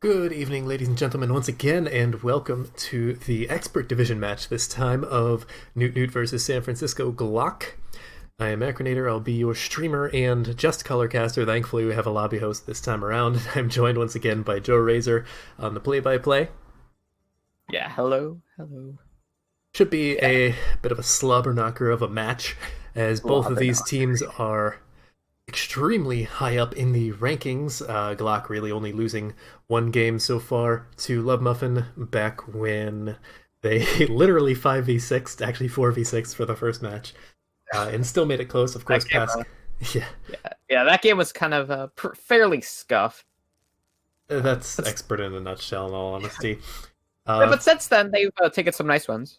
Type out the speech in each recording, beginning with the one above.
Good evening, ladies and gentlemen, once again, and welcome to the Expert Division match, this time of Noot versus San Francisco Glock. I am Acronator, I'll be your streamer and just colorcaster. Thankfully, we have a lobby host this time around. I'm joined once again by Joe Razor on the play-by-play. Yeah, hello. Should be a bit of a slobber knocker of a match, as both of these teams are extremely high up in the rankings. Glock really only losing one game so far to Love Muffin back when they literally 5v6, actually 4v6 for the first match, and still made it close. Of course, past yeah, that game was kind of fairly scuffed. That's expert in a nutshell, in all honesty. But since then, they've taken some nice ones.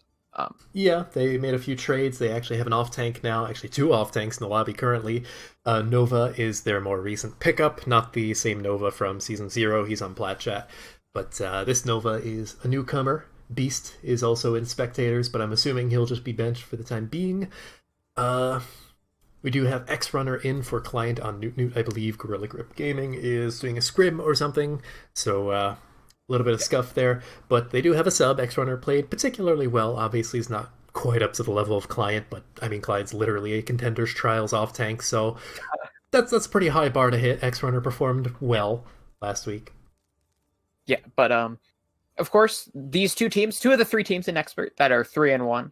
Yeah, they made a few trades. They actually have an off-tank now, actually two off-tanks in the lobby currently. Nova is their more recent pickup, not the same Nova from Season 0, he's on Plat Chat. But this Nova is a newcomer. Beast is also in Spectators, but I'm assuming he'll just be benched for the time being. We do have X-Runner in for client on Noot. I believe Gorilla Grip Gaming is doing a scrim or something, so a little bit of scuff there, but they do have a sub. X-Runner played particularly well. Obviously, he's not quite up to the level of Client, but I mean, Client's literally a Contenders Trials off-tank, so that's a pretty high bar to hit. X-Runner performed well last week. Yeah, but of course, these two teams, two of the three teams in Expert that are 3-1.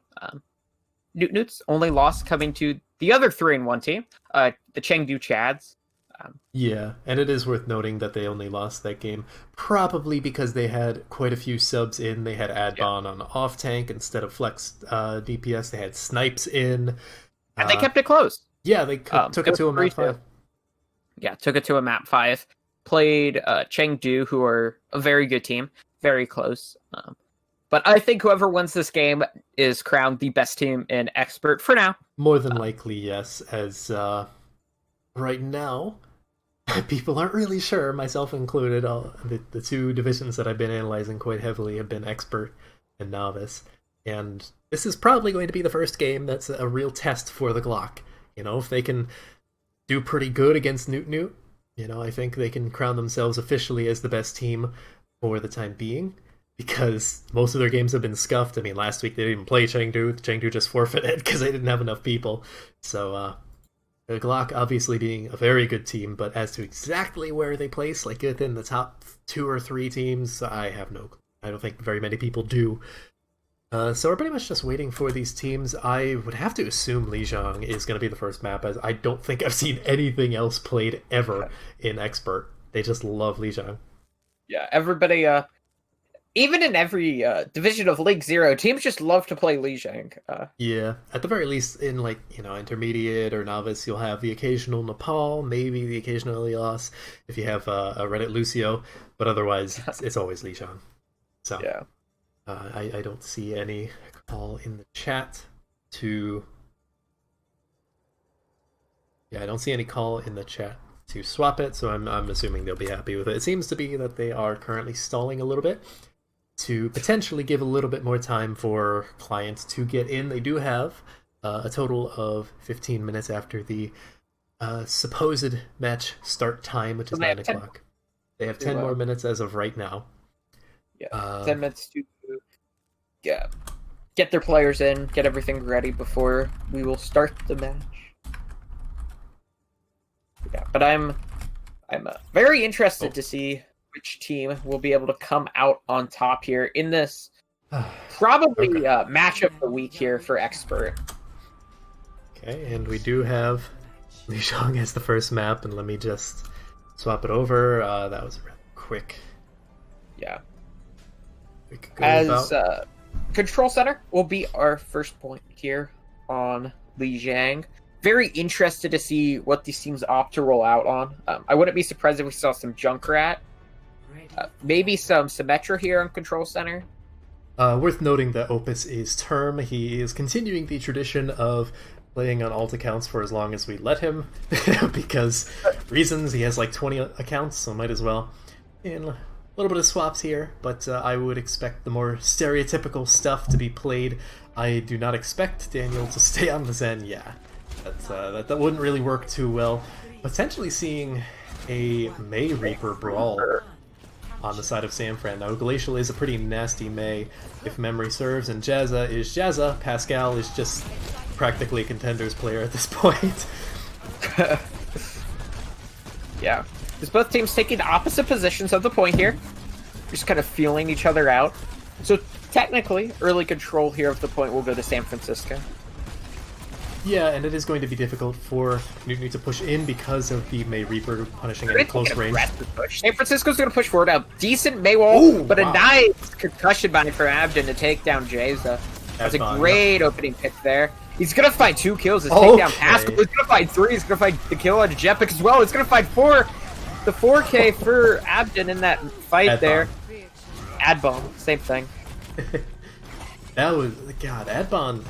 Noot's only loss coming to the other 3-1 team, the Chengdu Chads. Yeah, and it is worth noting that they only lost that game probably because they had quite a few subs in. They had Adbon on off-tank instead of Flex DPS. They had Snipes in. And they kept it close. Yeah, they took it to a map 5. Yeah, took it to a map 5. Played Chengdu, who are a very good team. Very close. But I think whoever wins this game is crowned the best team in Expert for now. More than likely, yes, as right now people aren't really sure, myself included. The two divisions that I've been analyzing quite heavily have been Expert and Novice, and this is probably going to be the first game that's a real test for the Glock. You know, if they can do pretty good against Noot, you know, I think they can crown themselves officially as the best team for the time being, because most of their games have been scuffed. I mean, last week they didn't even play Chengdu. Chengdu just forfeited because they didn't have enough people. So, the Glock obviously being a very good team, but as to exactly where they place, like within the top 2 or 3 teams, I have no clue. I don't think very many people do. So we're pretty much just waiting for these teams. I would have to assume Lijiang is going to be the first map, as I don't think I've seen anything else played ever in Expert. They just love Lijiang. Yeah, everybody, even in every division of League 0, teams just love to play Lijiang. Yeah, at the very least, in like, you know, Intermediate or Novice, you'll have the occasional Nepal, maybe the occasional Elias, if you have a Reddit Lucio, but otherwise, it's always Lijiang. So, yeah. I don't see any call in the chat to... Yeah, I don't see any call in the chat to swap it, so I'm assuming they'll be happy with it. It seems to be that they are currently stalling a little bit to potentially give a little bit more time for clients to get in. They do have a total of 15 minutes after the supposed match start time, which is 9 o'clock. They have 10 more minutes as of right now. Yeah, 10 minutes to get their players in, get everything ready before we will start the match. Yeah, but I'm very interested to see which team will be able to come out on top here in this probably match of the week here for Expert. Okay, and we do have Lijiang as the first map, and let me just swap it over. That was really quick. Yeah. As Control Center will be our first point here on Lijiang. Very interested to see what these teams opt to roll out on. I wouldn't be surprised if we saw some Junkrat. Maybe some Symmetra here on Control Center. Worth noting that Opus is Term. He is continuing the tradition of playing on alt accounts for as long as we let him, because reasons. He has like 20 accounts, so might as well. And a little bit of swaps here, but I would expect the more stereotypical stuff to be played. I do not expect Daniel to stay on the Zen. Yeah, that wouldn't really work too well. Potentially seeing a May Reaper brawl on the side of Sanfran. Now, Glacial is a pretty nasty Mei, if memory serves, and Jazza is Jazza. Pascal is just practically a Contenders player at this point. Yeah. There's both teams taking opposite positions of the point here. Just kind of feeling each other out. So technically, early control here of the point will go to San Francisco. Yeah, and it is going to be difficult for Noot to push in because of the Mei Reaper punishing at close range. Push. San Francisco's going to push forward. A decent Mei wall, but wow. A nice concussion bind for Abden to take down Jayza. That's a great opening pick there. He's going to find 2 kills. His takedown Pascal. He's going to find 3. He's going to find the kill on Jepic as well. He's going to find 4. The 4K for Abden in that fight there. Adbon, same thing. That was, God, Adbon,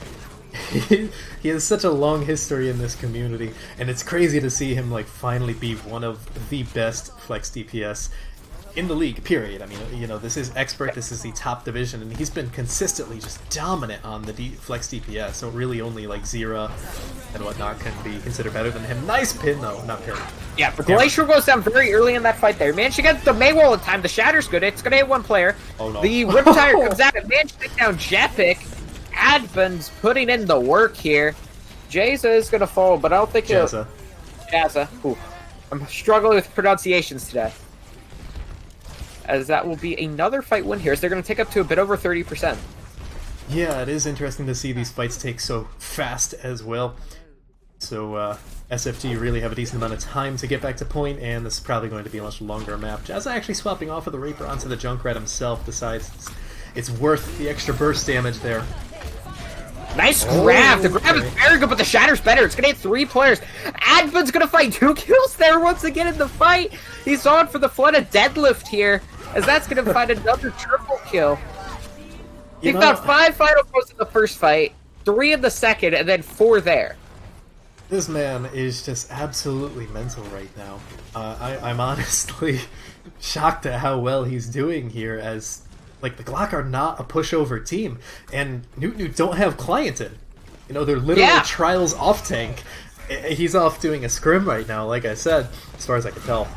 he has such a long history in this community, and it's crazy to see him like finally be one of the best flex DPS in the league, period. I mean, you know, this is expert, this is the top division, and he's been consistently just dominant on the flex DPS, so really only like Zera and whatnot can be considered better than him. Nice pin though, not pin. Yeah, but Glacier goes down very early in that fight there. Managed to get the Mei wall in time, the Shatter's good, it's gonna hit 1 player. Oh no. The Riptire comes out and managed to take down Jepic. Adven's putting in the work here. Jayza is gonna fall, but I don't think Jazza. Jazza. Ooh. I'm struggling with pronunciations today. As that will be another fight win here, as they're going to take up to a bit over 30%. Yeah, it is interesting to see these fights take so fast as well. So SFG really have a decent amount of time to get back to point, and this is probably going to be a much longer map. Jazza actually swapping off of the Reaper onto the Junkrat himself, decides it's worth the extra burst damage there. Nice grab! The grab is very good, but the Shatter's better. It's gonna hit 3 players. Advin's gonna find 2 kills there once again in the fight. He's on for the flooded deadlift here, as that's gonna find another triple kill. He found 5 final kills in the first fight, 3 in the second, and then 4 there. This man is just absolutely mental right now. I'm honestly shocked at how well he's doing here, as like the Glock are not a pushover team, and Noot don't have Cliented. You know, they're literally Trials off tank. He's off doing a scrim right now, like I said, as far as I can tell.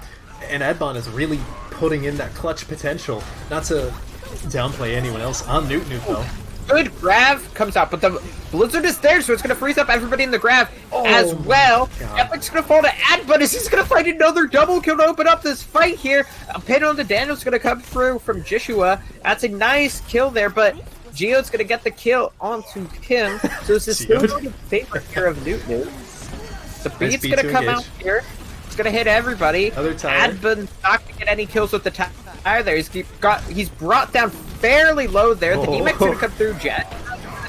And Adbon is really putting in that clutch potential. Not to downplay anyone else on Noot though. Good grab comes out, but the Blizzard is there, so it's going to freeze up everybody in the grab as well. Epic's going to fall to Adbon as he's going to find another double kill to open up this fight here. A pin on the Daniel's going to come through from Joshua. That's a nice kill there, but Geode's going to get the kill onto him. So this is still the favorite here of Noot. The beat's going to come out here. It's going to hit everybody. Adbon's not going to get any kills with the tire there. He's brought down fairly low there. The D-Mech's going to come through Jet.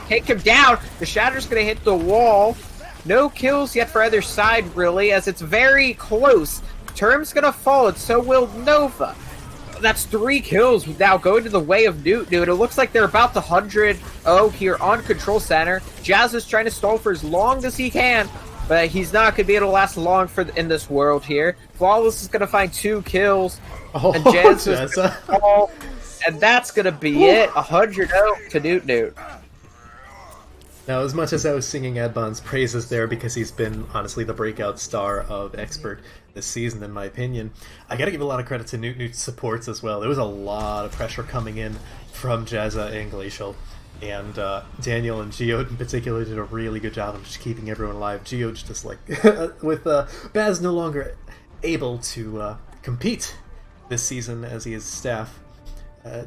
Take him down. The Shatter's going to hit the wall. No kills yet for either side, really, as it's very close. Term's going to fall, and so will Nova. That's 3 kills now going to the way of Noot. It looks like they're about the 100-0 here on Control Center. Jazz is trying to stall for as long as he can, but he's not going to be able to last long in this world here. Flawless is going to find 2 kills, and Jazz is going to fall. And that's going to be it. 100-0 to Noot. Now, as much as I was singing Adbon's praises there because he's been, honestly, the breakout star of Expert this season, in my opinion, I gotta give a lot of credit to Noot's supports as well. There was a lot of pressure coming in from Jazza and Glacial, and Daniel and Geode in particular did a really good job of just keeping everyone alive. Geode's just like, with Baz no longer able to compete this season as he is staff,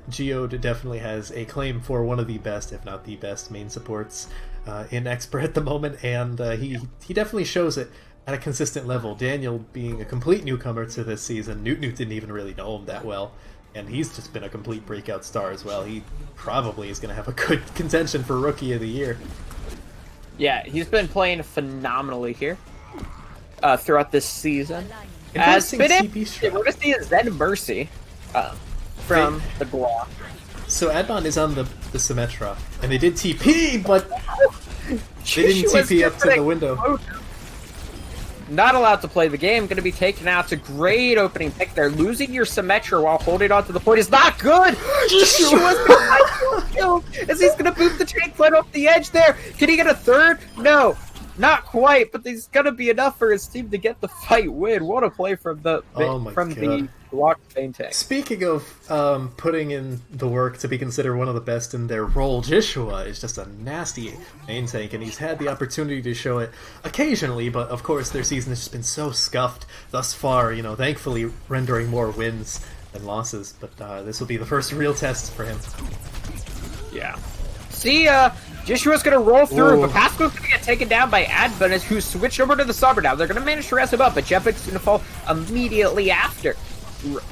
Geode definitely has a claim for one of the best, if not the best, main supports in Expert at the moment, and he definitely shows it at a consistent level. Daniel being a complete newcomer to this season, Noot didn't even really know him that well, and he's just been a complete breakout star as well. He probably is going to have a good contention for Rookie of the Year. Yeah, he's been playing phenomenally here throughout this season. We're going to see a Zen Mercy from the Glock. So Adbon is on the Symmetra, and they did TP, but they didn't TP up to the window. Not allowed to play the game, going to be taken out. It's a great opening pick there. Losing your Symmetra while holding on to the point is not good! Joshua's killed as he's going to boot the tank right off the edge there. Can he get a third? No. Not quite, but there's going to be enough for his team to get the fight win. What a play from the Glock main tank. Speaking of putting in the work to be considered one of the best in their role, Joshua is just a nasty main tank, and he's had the opportunity to show it occasionally, but of course their season has just been so scuffed thus far, thankfully rendering more wins than losses, but this will be the first real test for him. Yeah. See, Joshua's gonna roll through, but Pascal's gonna get taken down by Advent, who's switched over to the Somber now. They're gonna manage to rest him up, but Jepic's gonna fall immediately after.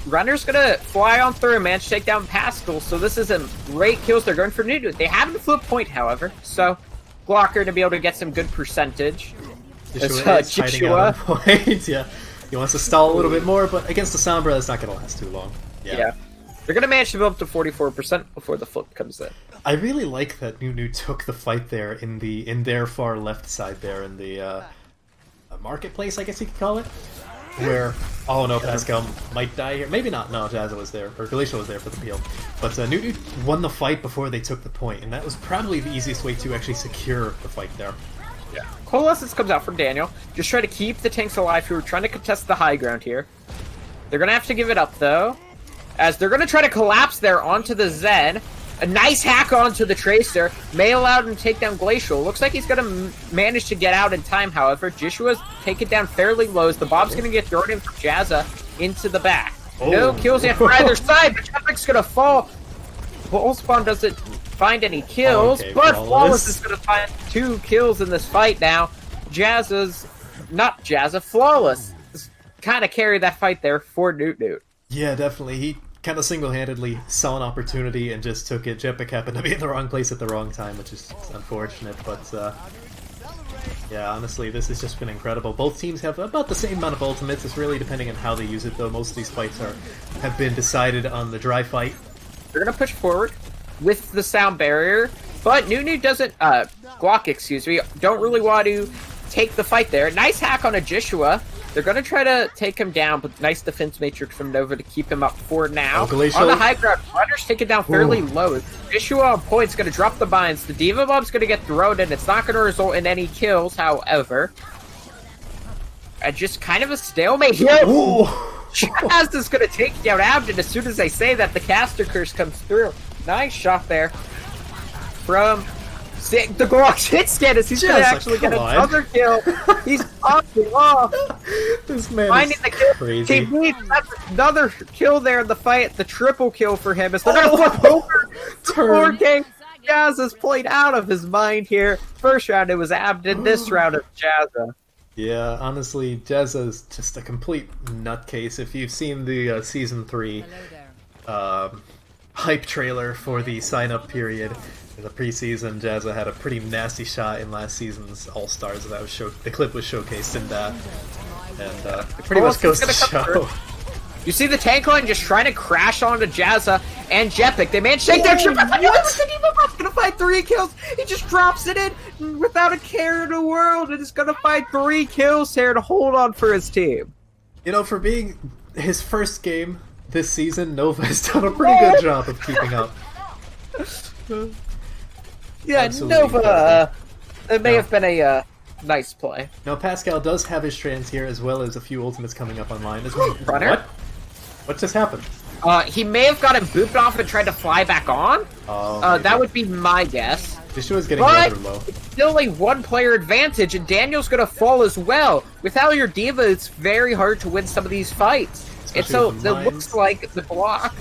Runner's gonna fly on through, manage to take down Pascal, so this is a great kills. They're going for Noot. They haven't flipped point, however, so Glocker to be able to get some good percentage. Joshua is hiding out on point. Yeah, he wants to stall a little bit more, but against the Sombra, that's not gonna last too long. Yeah. They're gonna manage to build up to 44% before the flip comes in. I really like that Noot took the fight there in their far left side there in the marketplace, I guess you could call it. Where, oh no, Pascal might die here. Maybe not, no, Jazza was there, or Glacial was there for the peel. But Noot won the fight before they took the point, and that was probably the easiest way to actually secure the fight there. Yeah. Coalescence comes out from Daniel. Just try to keep the tanks alive who are trying to contest the high ground here. They're going to have to give it up, though, as they're going to try to collapse there onto the Zen. A nice hack onto the Tracer. May allow him to take down Glacial. Looks like he's going to manage to get out in time, however. Joshua's taken down fairly low as the Bob's going to get thrown in from Jazza into the back. No kills yet for either side, but Jepic's going to fall. Bullspawn doesn't find any kills, but Flawless is going to find 2 kills in this fight now. Flawless kind of carried that fight there for Noot. Yeah, definitely. He kind of single-handedly saw an opportunity and just took it. Jepic happened to be in the wrong place at the wrong time, which is unfortunate, but yeah, honestly, this has just been incredible. Both teams have about the same amount of ultimates. It's really depending on how they use it, though. Most of these fights have been decided on the dry fight. They're going to push forward with the sound barrier, but Noot doesn't, Glock, excuse me, don't really want to take the fight there. Nice hack on a Joshua. They're going to try to take him down, but nice defense matrix from Nova to keep him up for now. On the high ground, Runner's taken down fairly low. Joshua on point's going to drop the binds. The Diva Bomb's going to get thrown in. It's not going to result in any kills, however. And just kind of a stalemate here. Chaz is going to take down Abden as soon as I say that. The caster curse comes through. Nice shot there from the Glock's hit scan as he's going to actually get another kill. He's popping off. This man finding is the kill. crazy. That's another kill there in the fight. The triple kill for him as they're going to flip over. 4K. Jazz is played out of his mind here. First round it was Abden. This round it's Jazza. Yeah, honestly, Jazza's just a complete nutcase. If you've seen the Season 3 hype trailer for the sign-up period in the preseason, Jazza had a pretty nasty shot in last season's All-Stars that was the clip was showcased in that. And it pretty much goes to show. You see the tank line just trying to crash onto Jazza and Jepic. They managed to take down Jepic. He's gonna find 3 kills. He just drops it in without a care in the world and is gonna find 3 kills here to hold on for his team. You know, for being his first game this season, Nova has done a pretty good job of keeping up. Yeah, absolutely. Nova, it may have been a nice play. Now, Pascal does have his trans here, as well as a few ultimates coming up online. As well. Runner? What just happened? He may have gotten booped off and tried to fly back on. That would be my guess. Joshua's getting rather low. It's still a 1-player advantage, and Daniel's going to fall as well. Without your Diva, it's very hard to win some of these fights. And so it looks like the Glock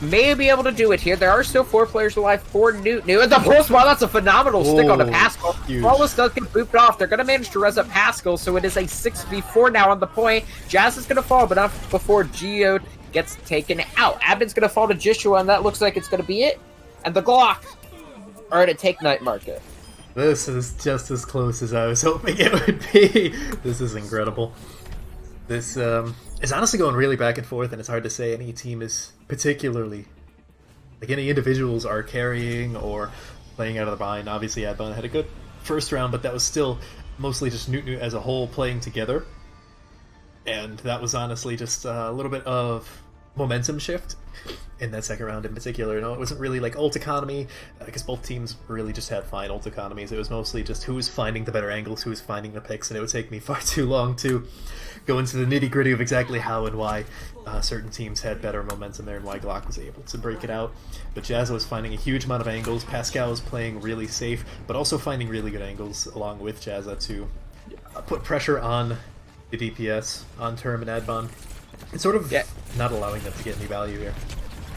may be able to do it here. There are still 4 players alive for Noot. And the pulse ball, that's a phenomenal stick on the Pascal. Flawless does get booped off. They're going to manage to res up Pascal, so it is a 6v4 now on the point. Jazz is going to fall, but not before Geode gets taken out. Abin's going to fall to Joshua, and that looks like it's going to be it. And the Glock are to take Night Market. This is just as close as I was hoping it would be. This is incredible. This is honestly going really back and forth, and it's hard to say any team is particularly, like, any individuals are carrying or playing out of the bind. Obviously, Adbon had a good first round, but that was still mostly just Noot as a whole playing together. And that was honestly just a little bit of momentum shift in that second round in particular. No, it wasn't really like ult economy, because both teams really just had fine ult economies. It was mostly just who was finding the better angles, who was finding the picks, and it would take me far too long to go into the nitty gritty of exactly how and why certain teams had better momentum there and why Glock was able to break it out. But Jazza was finding a huge amount of angles. Pascal was playing really safe, but also finding really good angles along with Jazza to put pressure on the DPS, on Term and Adbon, and sort of not allowing them to get any value here.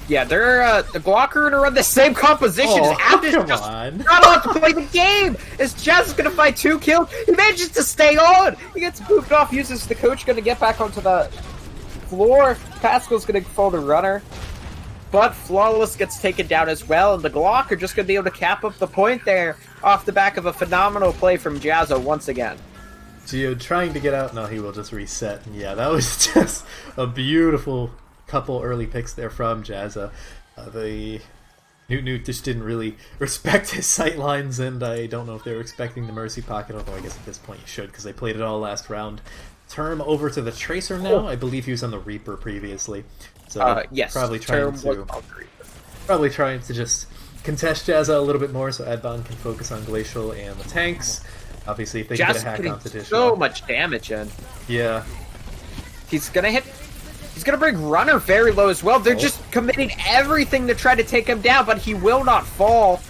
Yeah, they're the Glock are gonna run the same composition as Abdi's just not allowed to play the game. As Jazz is gonna find 2 kills, he manages to stay on. He gets booped off, uses the coach, gonna get back onto the floor. Pascal's gonna fall the runner, but Flawless gets taken down as well, and the Glock are just gonna be able to cap up the point there off the back of a phenomenal play from Jazza once again. Geo trying to get out, no, he will just reset. And yeah, that was just a beautiful couple early picks there from Jazza. The Noot just didn't really respect his sight lines, and I don't know if they were expecting the Mercy Pocket, although I guess at this point you should, because they played it all last round. Term over to the Tracer now. I believe he was on the Reaper previously. So yes, probably trying to just contest Jazza a little bit more so Adbon can focus on Glacial and the tanks. Obviously, if they can get a hack on Traditional. So much damage in. Yeah. He's gonna bring Runner very low as well. They're just committing everything to try to take him down, but he will not fall.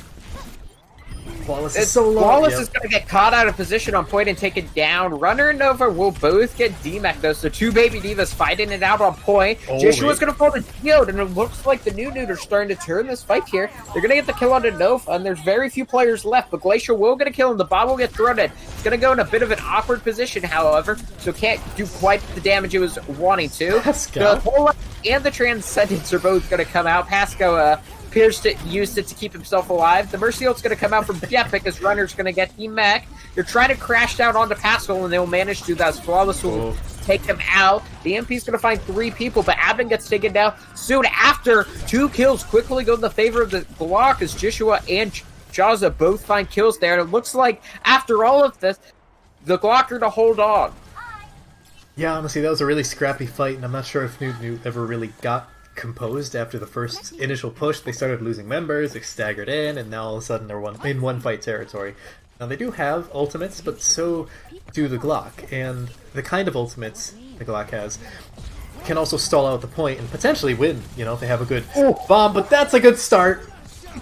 Flawless is so low. Flawless is gonna get caught out of position on point and taken down. Runner and Nova will both get DMAC though, so 2 baby divas fighting it out on point. Joshua's gonna fall to Geode, and it looks like the Noot are starting to turn this fight here. They're gonna get the kill onto Nova, and there's very few players left, but Glacial will get a kill, and the bomb will get thrown in. It's gonna go in a bit of an awkward position, however, so can't do quite the damage it was wanting to. The whole and the Transcendence are both gonna come out. Pasco used it to keep himself alive. The Mercy ult's going to come out from Jepic as Runner's going to get mech. They're trying to crash down onto Pascal, and they'll manage to do that. Flawless will take them out. The MP's going to find 3 people, but Abin gets taken down soon after. 2 kills quickly go in the favor of the Glock as Joshua and Jazza both find kills there. And it looks like after all of this, the Glock are to hold on. Yeah, honestly, that was a really scrappy fight, and I'm not sure if Noot ever really got composed after the first initial push. They started losing members, they staggered in, and now all of a sudden they're in one fight territory. Now they do have ultimates, but so do the Glock, and the kind of ultimates the Glock has can also stall out the point and potentially win, you know, if they have a good bomb, but that's a good start.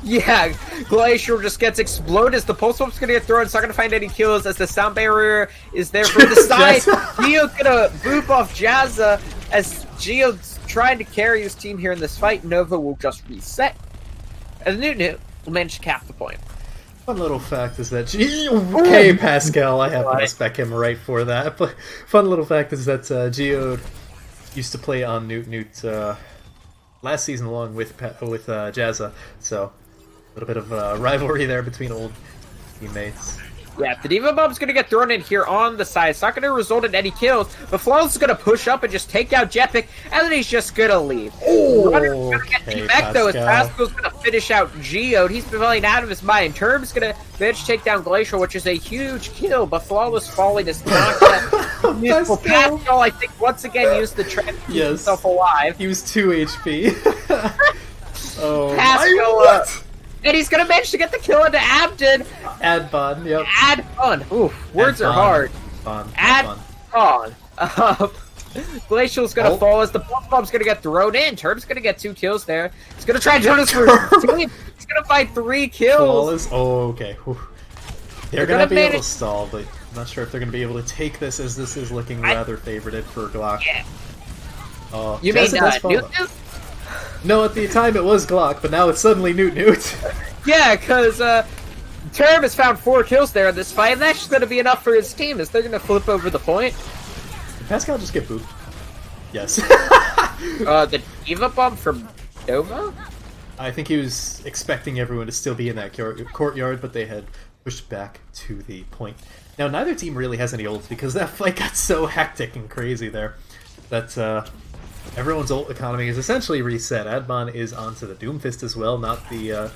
Yeah, Glacial just gets exploded as the pulse bomb's gonna get thrown. It's not gonna find any kills as the sound barrier is there from the side. Geo's gonna boop off Jazza as Geo's trying to carry his team here in this fight. Nova will just reset, and the Noot will manage to cap the point. Fun little fact is that okay, Pascal, I have to respect him right for that. But fun little fact is that Geo used to play on Noot last season along with Jazza, so a little bit of rivalry there between old teammates. Yeah, the Diva Bomb's going to get thrown in here on the side. It's not going to result in any kills, but Flawless is going to push up and just take down Jepic, and then he's just going to leave. Runner's going to get T-Mech, though, as Pascal's going to finish out Geode. He's been playing out of his mind. Term's going to manage to take down Glacial, which is a huge kill, but Flawless falling is not going to useful. Pascal, I think, once again used the trap to keep himself alive. He was 2 HP. Pascal, and he's gonna manage to get the kill into Abdon. Adbon, yep. Adbon. Oof, words are hard. Adbon. Glacial's gonna fall as the bomb's gonna get thrown in. Term's gonna get 2 kills there. He's gonna try and do this for his team. He's gonna find 3 kills. Flawless. Oh, okay. Whew. They're gonna be able to stall, but I'm not sure if they're gonna be able to take this, as this is looking rather favorited for Glock. Yeah. You mean Noot? No, at the time it was Glock, but now it's suddenly Noot. Yeah, because Term has found 4 kills there in this fight, and that's just going to be enough for his team, as they're going to flip over the point. Did Pascal just get booped? Yes. The Diva Bomb from Nova? I think he was expecting everyone to still be in that courtyard, but they had pushed back to the point. Now, neither team really has any ults, because that fight got so hectic and crazy there that everyone's ult economy is essentially reset. Adbon is onto the Doomfist as well, not the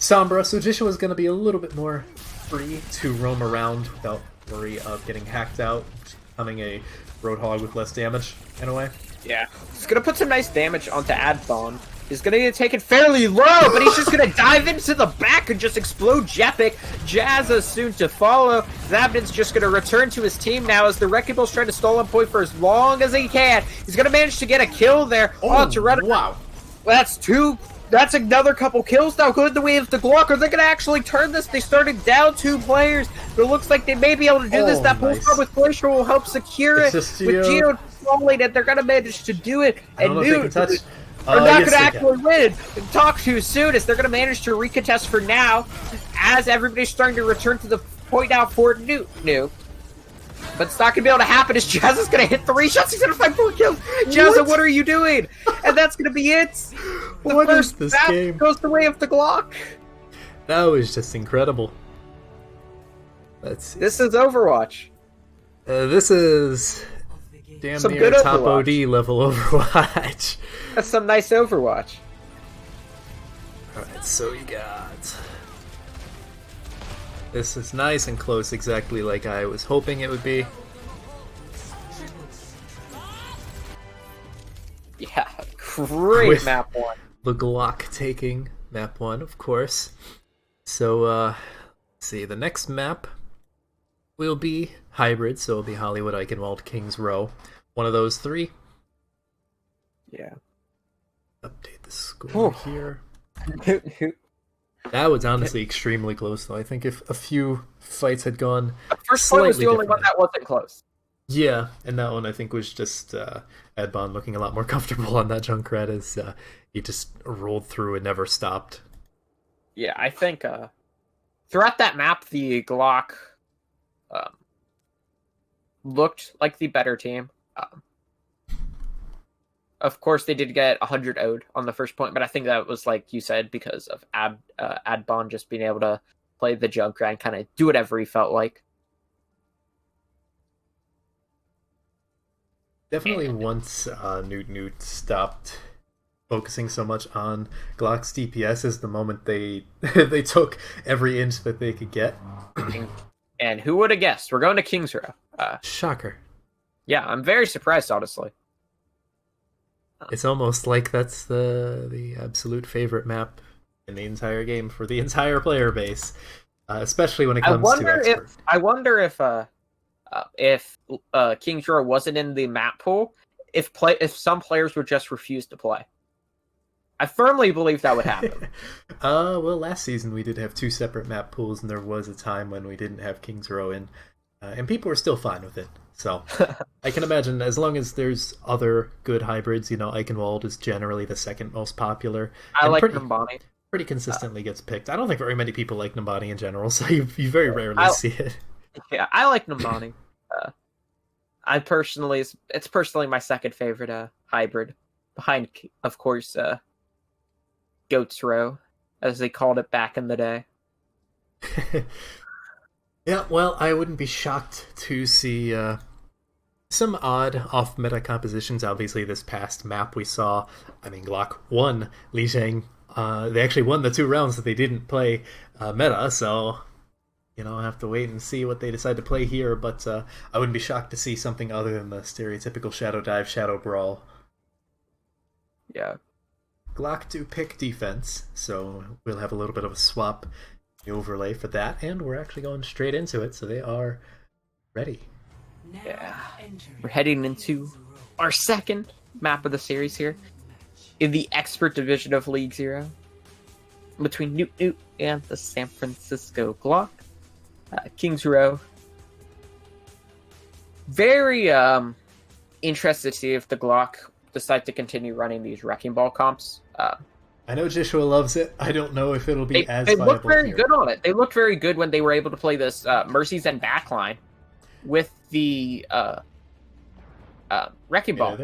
Sombra, so Jisha is going to be a little bit more free to roam around without worry of getting hacked out, becoming a Roadhog with less damage, in a way. Yeah. It's going to put some nice damage onto Adbon. He's gonna get taken fairly low, but he's just gonna dive into the back and just explode Jepic. Jazza soon to follow. Zabdin's just gonna return to his team now as the Wrecking Ball's trying to stall on point for as long as he can. He's gonna manage to get a kill there. Oh, Toretto. wow. That's two. That's another couple kills now. Good the way of the Glock. Are they going to actually turn this? They started down 2 players, but it looks like they may be able to do this. That nice. pull with Glacier will help secure it. With Geo falling it, they're going to manage to do it. And Noot are not going to actually win. And talk too soon as they're going to manage to recontest for now as everybody's starting to return to the point now for Noot. But it's not going to be able to happen as Jazz is going to hit 3 shots. He's going to find 4 kills. Jazza, what are you doing? And that's going to be it. What is this game? Goes the way of the Glock. That was just incredible. Let's see. This is Overwatch. This is damn Some near good top Overwatch. OD level Overwatch. That's some nice Overwatch. Alright, so you got... This is nice and close, exactly like I was hoping it would be. Yeah, great With map 1. the Glock taking map 1, of course. So, let's see, the next map will be hybrid, so it'll be Hollywood, Eichenwald, Kings Row. One of those 3. Yeah. Update the score here. That was honestly extremely close, though. I think if a few fights had gone The first point was the only one that wasn't close. Yeah, and that one I think was just Edbon looking a lot more comfortable on that Junkrat as he just rolled through and never stopped. Yeah, I think throughout that map, the Glock looked like the better team. Of course, they did get 100 owed on the first point, but I think that was, like you said, because of Adbon just being able to play the Junkrat and kind of do whatever he felt like. Definitely once Noot stopped focusing so much on Glock's DPS is the moment they they took every inch that they could get. And who would have guessed? We're going to Kings Row. Shocker. Yeah, I'm very surprised, honestly. It's almost like that's the absolute favorite map in the entire game for the entire player base, especially when it comes to expert. I wonder if Kings Row wasn't in the map pool, if some players would just refuse to play. I firmly believe that would happen. Well, last season we did have 2 separate map pools, and there was a time when we didn't have Kings Row in, and people were still fine with it. So I can imagine as long as there's other good hybrids, Eichenwald is generally the second most popular. I like Nambani. Pretty consistently gets picked. I don't think very many people like Nambani in general, so you very rarely see it. Yeah, I like Nambani. It's personally my second favorite hybrid, behind, of course, Goats Row, as they called it back in the day. Yeah, well, I wouldn't be shocked to see some odd off-meta compositions. Obviously, this past map we saw, Glock won Lijiang. They actually won the 2 rounds that they didn't play meta, so, I have to wait and see what they decide to play here, but I wouldn't be shocked to see something other than the stereotypical Shadow Dive, Shadow Brawl. Yeah. Glock do pick defense, so we'll have a little bit of a swap overlay for that, and we're actually going straight into it, so they are ready. Yeah. We're heading into our second map of the series here in the expert division of League Zero between Noot and the San Francisco Glock. Kings Row. Very interested to see if the Glock decide to continue running these Wrecking Ball comps. I know Joshua loves it. I don't know if it'll be as they viable looked very here. good on it. They looked very good when they were able to play this Mercy's End backline with the Wrecking Ball.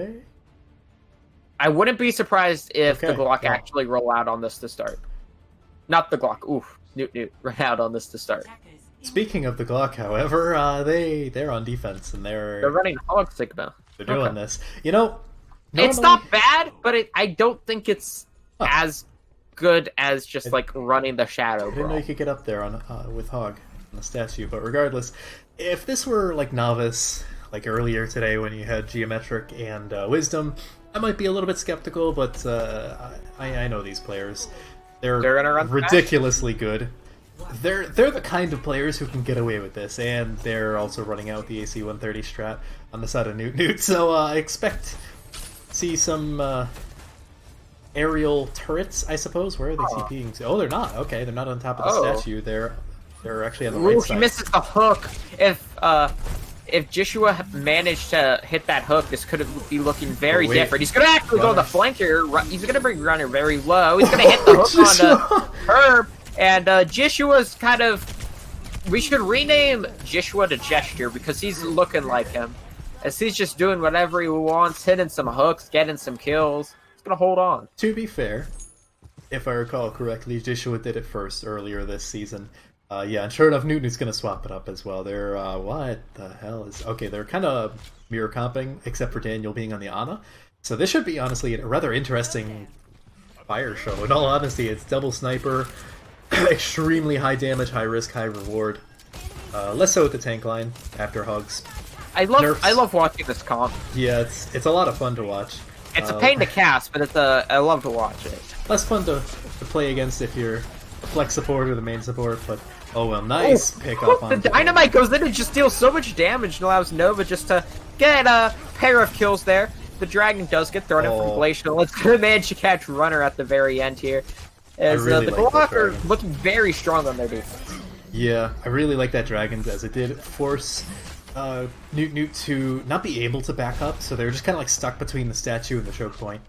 I wouldn't be surprised if the Glock actually roll out on this to start. Not the Glock. Oof. Noot run out on this to start. Speaking of the Glock, however, they're on defense and they're running Hog Sigma. They're doing this. Normally, it's not bad, but I don't think it's as good as just running the Shadow Brawl. I didn't know you could get up there on with Hog on the statue, but regardless, if this were like Novice, like earlier today when you had Geometric and Wisdom, I might be a little bit skeptical, but I know these players. They're gonna run ridiculously good. They're the kind of players who can get away with this, and they're also running out the AC-130 strat on the side of Noot. So I expect to see some aerial turrets, I suppose. Where are they TPing to? Oh, they're not. Okay, they're not on top of the statue. They're actually on the right side. He misses the hook. If Joshua managed to hit that hook, this could be looking very different. He's going to actually go on the flank here. He's going to bring Runner very low. He's going to hit the hook on the Herb. And Joshua's kind of... We should rename Joshua to Gesture because he's looking like him. As he's just doing whatever he wants, hitting some hooks, getting some kills. He's going to hold on. To be fair, if I recall correctly, Joshua did it first earlier this season. Yeah, and sure enough, Newton's going to swap it up as well. They're, what the hell is... Okay, they're kind of mirror comping, except for Daniel being on the Ana. So this should be, honestly, a rather interesting fire show. In all honesty, it's double sniper, extremely high damage, high risk, high reward. Less so with the tank line, after hugs. I love watching this comp. Yeah, it's a lot of fun to watch. It's a pain to cast, but I love to watch it. Less fun to play against if you're the flex support or the main support, but... Oh well, nice pick up on the dynamite goes in and just deals so much damage and allows Nova just to get a pair of kills there. The dragon does get thrown in from Glacial. It's gonna manage to catch Runner at the very end here. As really the Glock are looking very strong on their defense. Yeah, I really like that dragon as it did force Noot to not be able to back up, so they were just kind of like stuck between the statue and the choke point.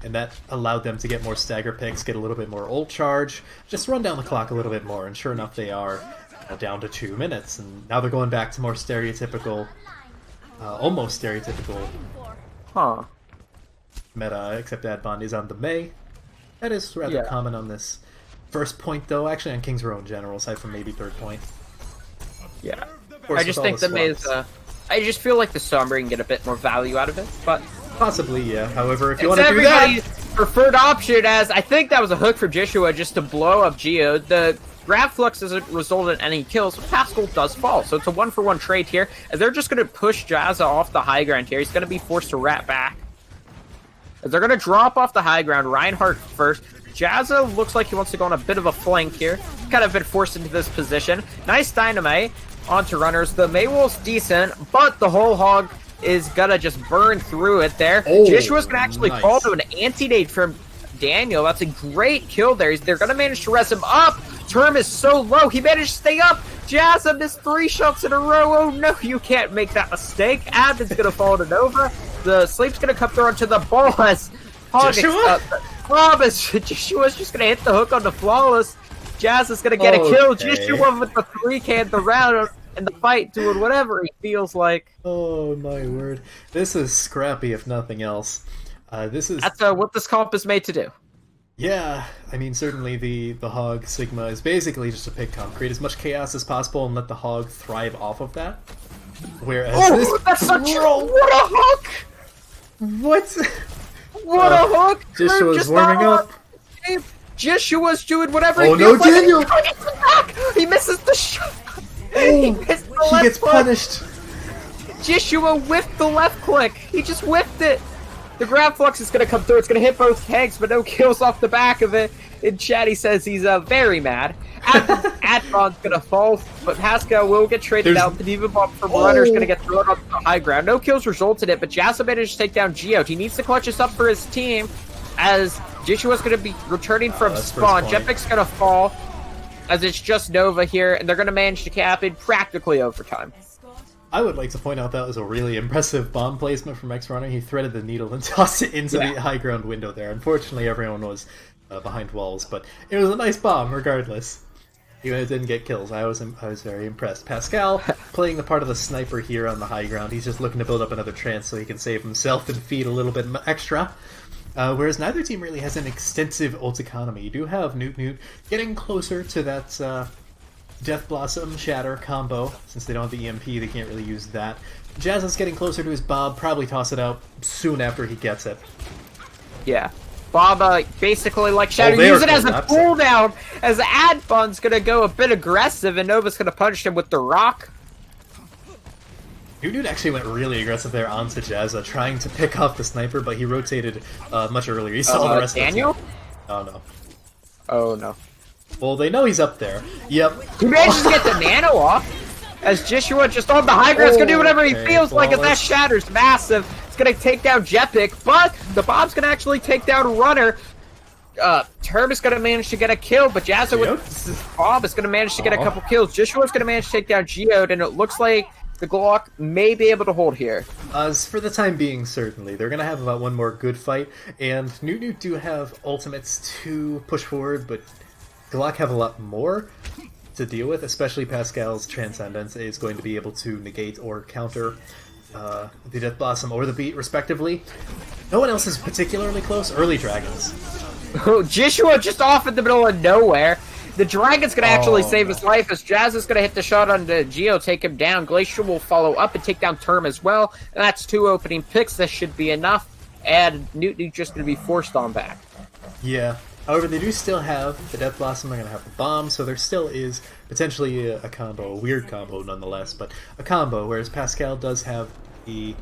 And that allowed them to get more stagger picks, get a little bit more ult charge, just run down the clock a little bit more, and sure enough they are down to 2 minutes, and now they're going back to more stereotypical, almost stereotypical meta, except Adbond is on the Mei. That is rather common on this first point though, actually on King's Row in general, aside from maybe third point. Yeah. I just think the Mei is, I just feel like the Sombra can get a bit more value out of it, but... Possibly, yeah. However, if you want to do that... Everybody's preferred option, as I think that was a hook for Joshua just to blow up Geo. The grab flux doesn't result in any kills, but Pascal does fall. So it's a 1-for-1 trade here. As they're just going to push Jazza off the high ground here. He's going to be forced to rat back. As they're going to drop off the high ground, Reinhardt first. Jazza looks like he wants to go on a bit of a flank here. Kind of been forced into this position. Nice dynamite onto Runners. The Maywolf's decent, but the whole hog is gonna just burn through it there. Joshua's gonna actually fall to an anti-nade from Daniel. That's a great kill there. They're gonna manage to res him up. Term is so low. He managed to stay up. Jazza missed 3 shots in a row. Oh no, you can't make that mistake. Admin's gonna fall to Nova. The sleep's gonna come through onto the ball as Joshua's just gonna hit the hook on the flawless. Jazza's gonna get a kill. Joshua with the 3K the round in the fight, doing whatever he feels like. Oh my word! This is scrappy, if nothing else. That's what this comp is made to do. Yeah, I mean certainly the Hog Sigma is basically just a pick comp. Create as much chaos as possible and let the Hog thrive off of that. Whereas that's such what a hook! What? What a hook! Joshua's warming up. Joshua's doing whatever. Oh no, Daniel! He misses the shot. He gets punished. Joshua whiffed the left click. He just whiffed it. The grab flux is going to come through. It's going to hit both tanks, but no kills off the back of it. In chat, he says he's very mad. Adbon's going to fall, but Pascal will get traded out. The Diva Bomb from Runner's going to get thrown on the high ground. No kills resulted in it, but Jazza managed to take down Geode. He needs to clutch this up for his team, as Joshua's going to be returning from spawn. Jepic's going to fall, as it's just Nova here, and they're going to manage to cap in practically overtime. I would like to point out that was a really impressive bomb placement from X-Runner. He threaded the needle and tossed it into the high ground window there. Unfortunately, everyone was behind walls, but it was a nice bomb regardless. Even if it didn't get kills, I was very impressed. Pascal playing the part of the sniper here on the high ground. He's just looking to build up another trance so he can save himself and feed a little bit extra. Whereas neither team really has an extensive ult economy. You do have Noot getting closer to that Death Blossom Shatter combo. Since they don't have the EMP, they can't really use that. Jazza's getting closer to his Bob, probably toss it out soon after he gets it. Yeah. Bob, basically, like Shatter, use it as a cooldown, as Adbon's gonna go a bit aggressive, and Nova's gonna punish him with the rock. Noot actually went really aggressive there onto Jazza, trying to pick off the sniper, but he rotated much earlier. He saw the rest Daniel? of the team. Oh no. Oh no. Well, they know he's up there. Yep. He manages to get the nano off, as Joshua just on the high ground is going to do whatever he feels like, as that shatters massive. It's going to take down Jepic, but the bomb's going to actually take down Runner. Term is going to manage to get a kill, but Jazza with this bomb is going to manage to get a couple kills. Joshua's going to manage to take down Geode, and it looks like the Glock may be able to hold here. For the time being, certainly. They're going to have about one more good fight, and Noot do have ultimates to push forward, but Glock have a lot more to deal with, especially Pascal's Transcendence is going to be able to negate or counter the Death Blossom or the Beat, respectively. No one else is particularly close. Early Dragons. Oh, Joshua just off in the middle of nowhere. The Dragon's going to actually save his life, as Jazz is going to hit the shot on the Geo, take him down. Glacial will follow up and take down Term as well. And that's 2 opening picks. This should be enough. And Noot just going to be forced on back. Yeah. However, they do still have the Death Blossom. They're going to have the Bomb, so there still is potentially a combo, a weird combo nonetheless, but a combo, whereas Pascal does have the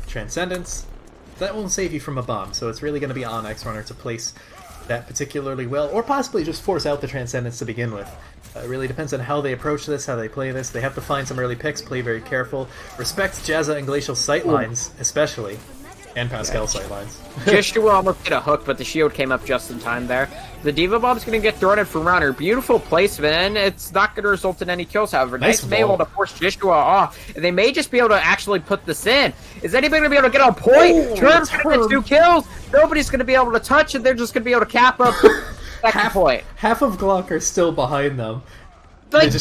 Transcendence. That won't save you from a bomb, so it's really going to be on X-Runner to place that particularly well, or possibly just force out the Transcendence to begin with. It really depends on how they approach this, how they play this. They have to find some early picks, play very careful. Respect Jazza and Glacial's sightlines, especially, and Pascal's sightlines. Joshua almost hit a hook, but the shield came up just in time there. The Diva Bomb's going to get thrown in from Runner. Beautiful placement, and it's not going to result in any kills, however. Nice be able to force Joshua off, and they may just be able to actually put this in. Is anybody going to be able to get on point? Term's going to get 2 kills. Nobody's going to be able to touch it. They're just going to be able to cap up second point. Half of Glock are still behind them. Like,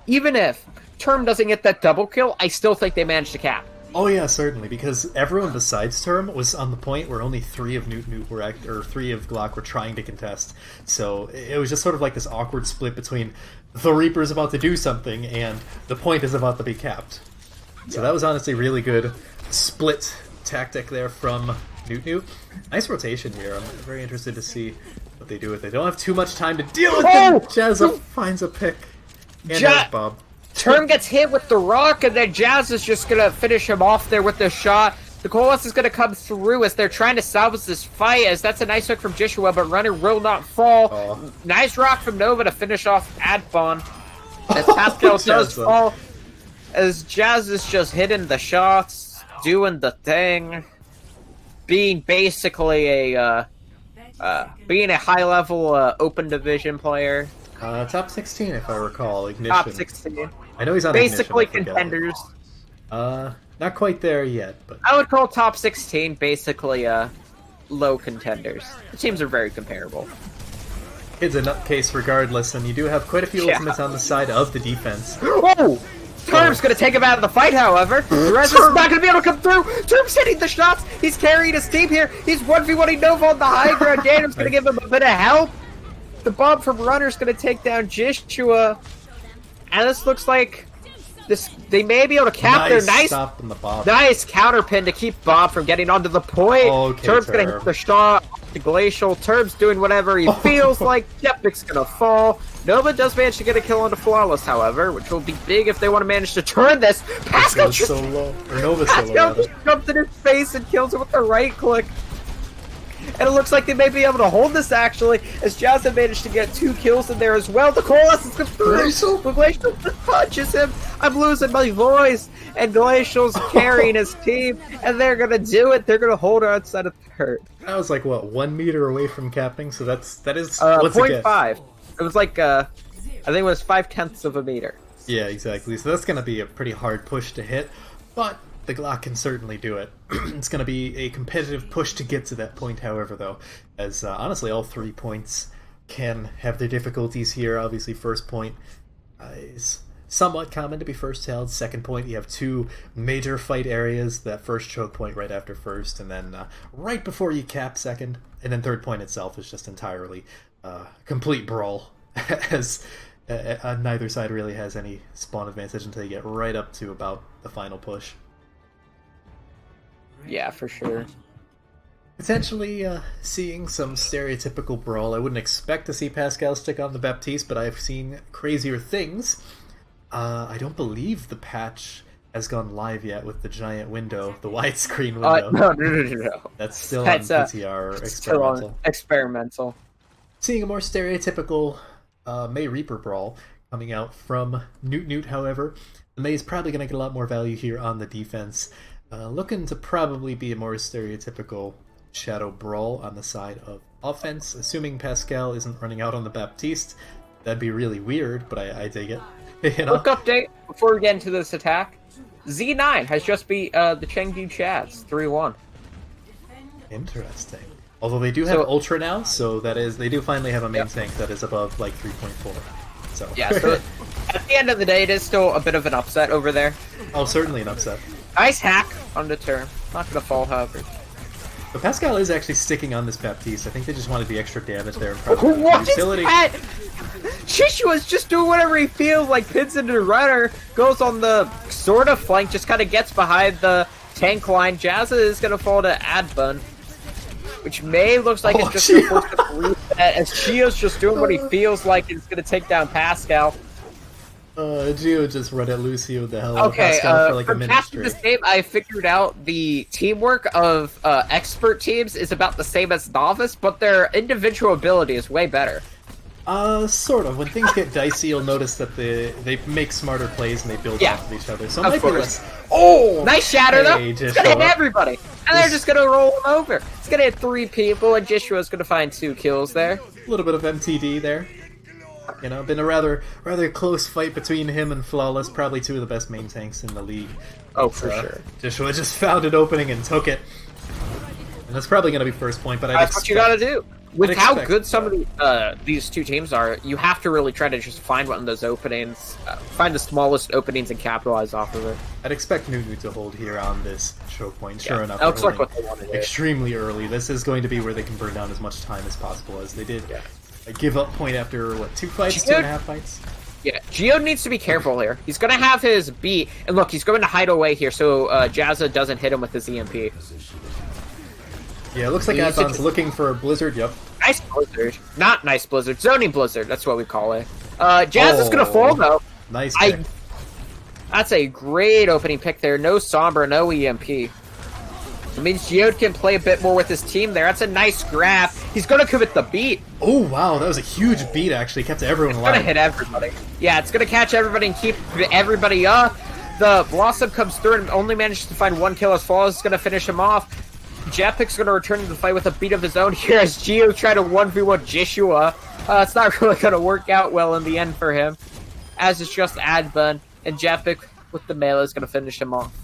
even if Term doesn't get that double kill, I still think they managed to cap. Oh yeah, certainly, because everyone besides Term was on the point where only 3 of Noot were or 3 of Glock were trying to contest. So it was just sort of like this awkward split between the Reaper's about to do something and the point is about to be capped. So that was honestly really good split tactic there from Noot. Nice rotation here. I'm very interested to see what they do with it. They don't have too much time to deal with it. Jazza finds a pick. And Bob. Term gets hit with the rock, and then Jazz is just going to finish him off there with the shot. The Coalesce is going to come through as they're trying to salvage this fight, as that's a nice hook from Joshua, but Runner will not fall. Nice rock from Nova to finish off Adbon. As Pascal does fall, as Jazz is just hitting the shots, doing the thing, being basically a high-level open division player. Top 16, if I recall. Ignition. Top 16. I know he's on basically Ignition, contenders. Not quite there yet, but I would call top 16 basically low contenders. The teams are very comparable. Kid's a nutcase regardless, and you do have quite a few ultimates on the side of the defense. Oh! Term's gonna take him out of the fight, however. The rest is not gonna be able to come through. Term's hitting the shots. He's carrying his team here. He's 1v1ing Nova on the high ground. Daniel's gonna give him a bit of help. The bomb from Runner's going to take down Joshua. And this looks like they may be able to cap their nice counter pin to keep Bob from getting onto the point. Okay, Term's going to hit the shot to Glacial. Term's doing whatever he feels like. Jepic's going to fall. Nova does manage to get a kill onto Flawless, however, which will be big if they want to manage to turn this. Pascal just jumps in his face and kills him with the right click. And it looks like they may be able to hold this, actually, as Jazza managed to get 2 kills in there as well. The Coalesce is through. Glacial punches him. I'm losing my voice. And Glacial's carrying his team, and they're going to do it. They're going to hold her outside of third. That was like, what, 1 meter away from capping? So that is 0.5. It was like, I think it was 0.5 of a meter. Yeah, exactly. So that's going to be a pretty hard push to hit. But the Glock can certainly do it. It's going to be a competitive push to get to that point, however, though, as honestly all 3 points can have their difficulties here. Obviously, first point is somewhat common to be first held. Second point, you have 2 major fight areas, that first choke point right after first, and then right before you cap second. And then third point itself is just entirely complete brawl, as neither side really has any spawn advantage until you get right up to about the final push. Yeah, for sure. Potentially seeing some stereotypical brawl. I wouldn't expect to see Pascal stick on the Baptiste, but I've seen crazier things. I don't believe the patch has gone live yet with the giant window, the widescreen window. No. That's still That's, on PTR experimental. Still on experimental. Seeing a more stereotypical May Reaper brawl coming out from Noot, however. The May is probably going to get a lot more value here on the defense. Looking to probably be a more stereotypical Shadow brawl on the side of offense, assuming Pascal isn't running out on the Baptiste. That'd be really weird, but I dig it. You know? Quick update before we get into this attack. Z9 has just beat the Chengdu Chads 3-1. Interesting. Although they do have Ultra now, so that is, they do finally have a main tank that is above like 3.4. So yeah, so at the end of the day, it is still a bit of an upset over there. Oh, certainly an upset. Nice hack on the turn. Not gonna fall, however. But Pascal is actually sticking on this Baptiste. I think they just wanted the extra damage there. And What is that? Chishua's just doing whatever he feels like, pins into the runner, goes on the sort of flank, just kind of gets behind the tank line. Jazza is going to fall to Adbun, which looks like it's just going to force the reset, as Chio's just doing what he feels like it's going to take down Pascal. Gio just run at Lucio the hell out of Pascal for like a minute straight. This game, I figured out the teamwork of expert teams is about the same as novice, but their individual ability is way better. Sort of. When things get dicey, you'll notice that they make smarter plays and they build off of each other. So it might be less. Oh, nice shatter though. Hey, it's gonna hit everybody, and they're just gonna roll him over. It's gonna hit 3 people, and Jishua's gonna find 2 kills there. A little bit of MTD there. You know, been a rather close fight between him and Flawless, probably 2 of the best main tanks in the league. Oh, for sure. Jishua just found an opening and took it. And that's probably going to be first point, but that's what you gotta do. With how good some of these 2 teams are, you have to really try to just find one of those openings, find the smallest openings and capitalize off of it. I'd expect Noot to hold here on this choke point. Sure enough, that looks like what they want to do. Extremely early. This is going to be where they can burn down as much time as possible, as they did. Yeah. A give up point after, what, 2 fights? 2.5 fights? Yeah, Geo needs to be careful here. He's going to have his beat, and look, he's going to hide away here so Jazza doesn't hit him with his EMP. Yeah, it looks like Azon's looking for a Blizzard, yep. Nice Blizzard. Not nice Blizzard. Zoning Blizzard, that's what we call it. Jazza's going to fall, though. Nice pick. That's a great opening pick there. No Sombra, no EMP. It means Geode can play a bit more with his team there. That's a nice grab. He's going to commit the beat. Oh, wow. That was a huge beat, actually. Kept everyone alive. It's going to hit everybody. Yeah, it's going to catch everybody and keep everybody up. The Blossom comes through and only manages to find 1 kill as Flawless is going to finish him off. Jetpick's going to return to the fight with a beat of his own here as Gio try to 1v1 Jishua. It's not really going to work out well in the end for him, as it's just Adbun, and Jetpick with the melee is going to finish him off.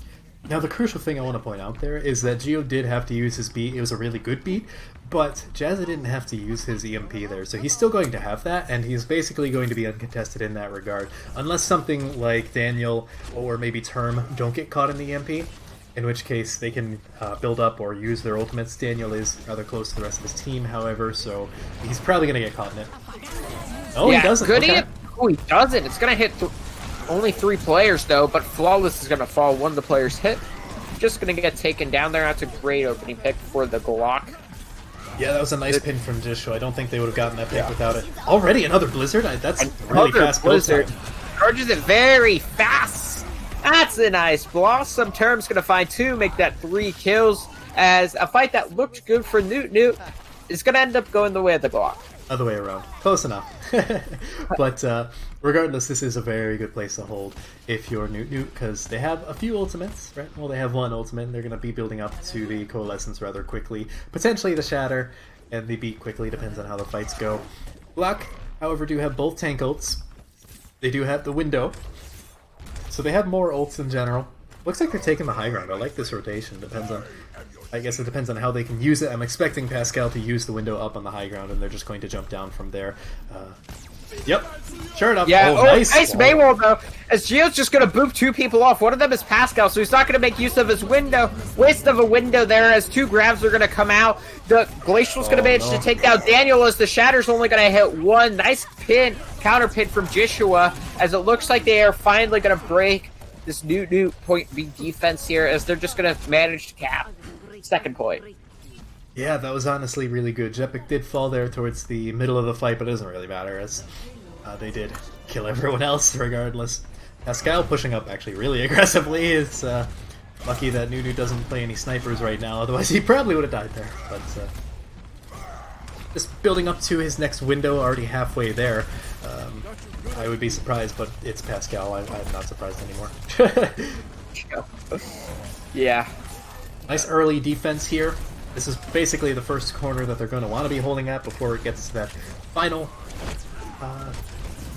Now, the crucial thing I want to point out there is that Gio did have to use his beat. It was a really good beat, but Jazza didn't have to use his EMP there, so he's still going to have that, and he's basically going to be uncontested in that regard, unless something like Daniel or maybe Term don't get caught in the EMP, in which case they can build up or use their ultimates. Daniel is rather close to the rest of his team, however, so he's probably going to get caught in it. Oh, yeah, he doesn't. Good Oh, he doesn't. It's going to hit only 3 players, though, but Flawless is going to fall. 1 of the players hit. Just going to get taken down there. That's a great opening pick for the Glock. Yeah, that was a nice pin from Jisho. I don't think they would have gotten that pick without it. Already another Blizzard? That's really fast Blizzard. Charges it very fast. That's a nice Blossom. Term's going to find 2, make that 3 kills, as a fight that looked good for Noot is going to end up going the way of the Glock. Other way around. Close enough. But regardless, this is a very good place to hold if you're Noot, because they have a few ultimates, right? Well, they have 1 ultimate, and they're going to be building up to the Coalescence rather quickly. Potentially the Shatter, and the Beat quickly, depends on how the fights go. Glock, however, do have both tank ults. They do have the window, so they have more ults in general. Looks like they're taking the high ground. I like this rotation. Depends on... I guess it depends on how they can use it. I'm expecting Pascal to use the window up on the high ground, and they're just going to jump down from there. Yep, sure enough. Yeah, nice Maywall, though, as Gio's just going to boop 2 people off. One of them is Pascal, so he's not going to make use of his window. Waste of a window there, as 2 grabs are going to come out. The Glacial's going to manage to take down Daniel, as the Shatter's only going to hit 1. Nice pin, counter pin from Jishua, as it looks like they are finally going to break this new point B defense here, as they're just going to manage to cap 2nd point. Yeah, that was honestly really good. Jepic did fall there towards the middle of the fight, but it doesn't really matter, as they did kill everyone else regardless. Pascal pushing up actually really aggressively. It's lucky that Noot doesn't play any snipers right now, otherwise he probably would have died there. But just building up to his next window, already halfway there. I would be surprised, but it's Pascal. I'm not surprised anymore. Yeah. Nice early defense here. This is basically the first corner that they're going to want to be holding at before it gets to that final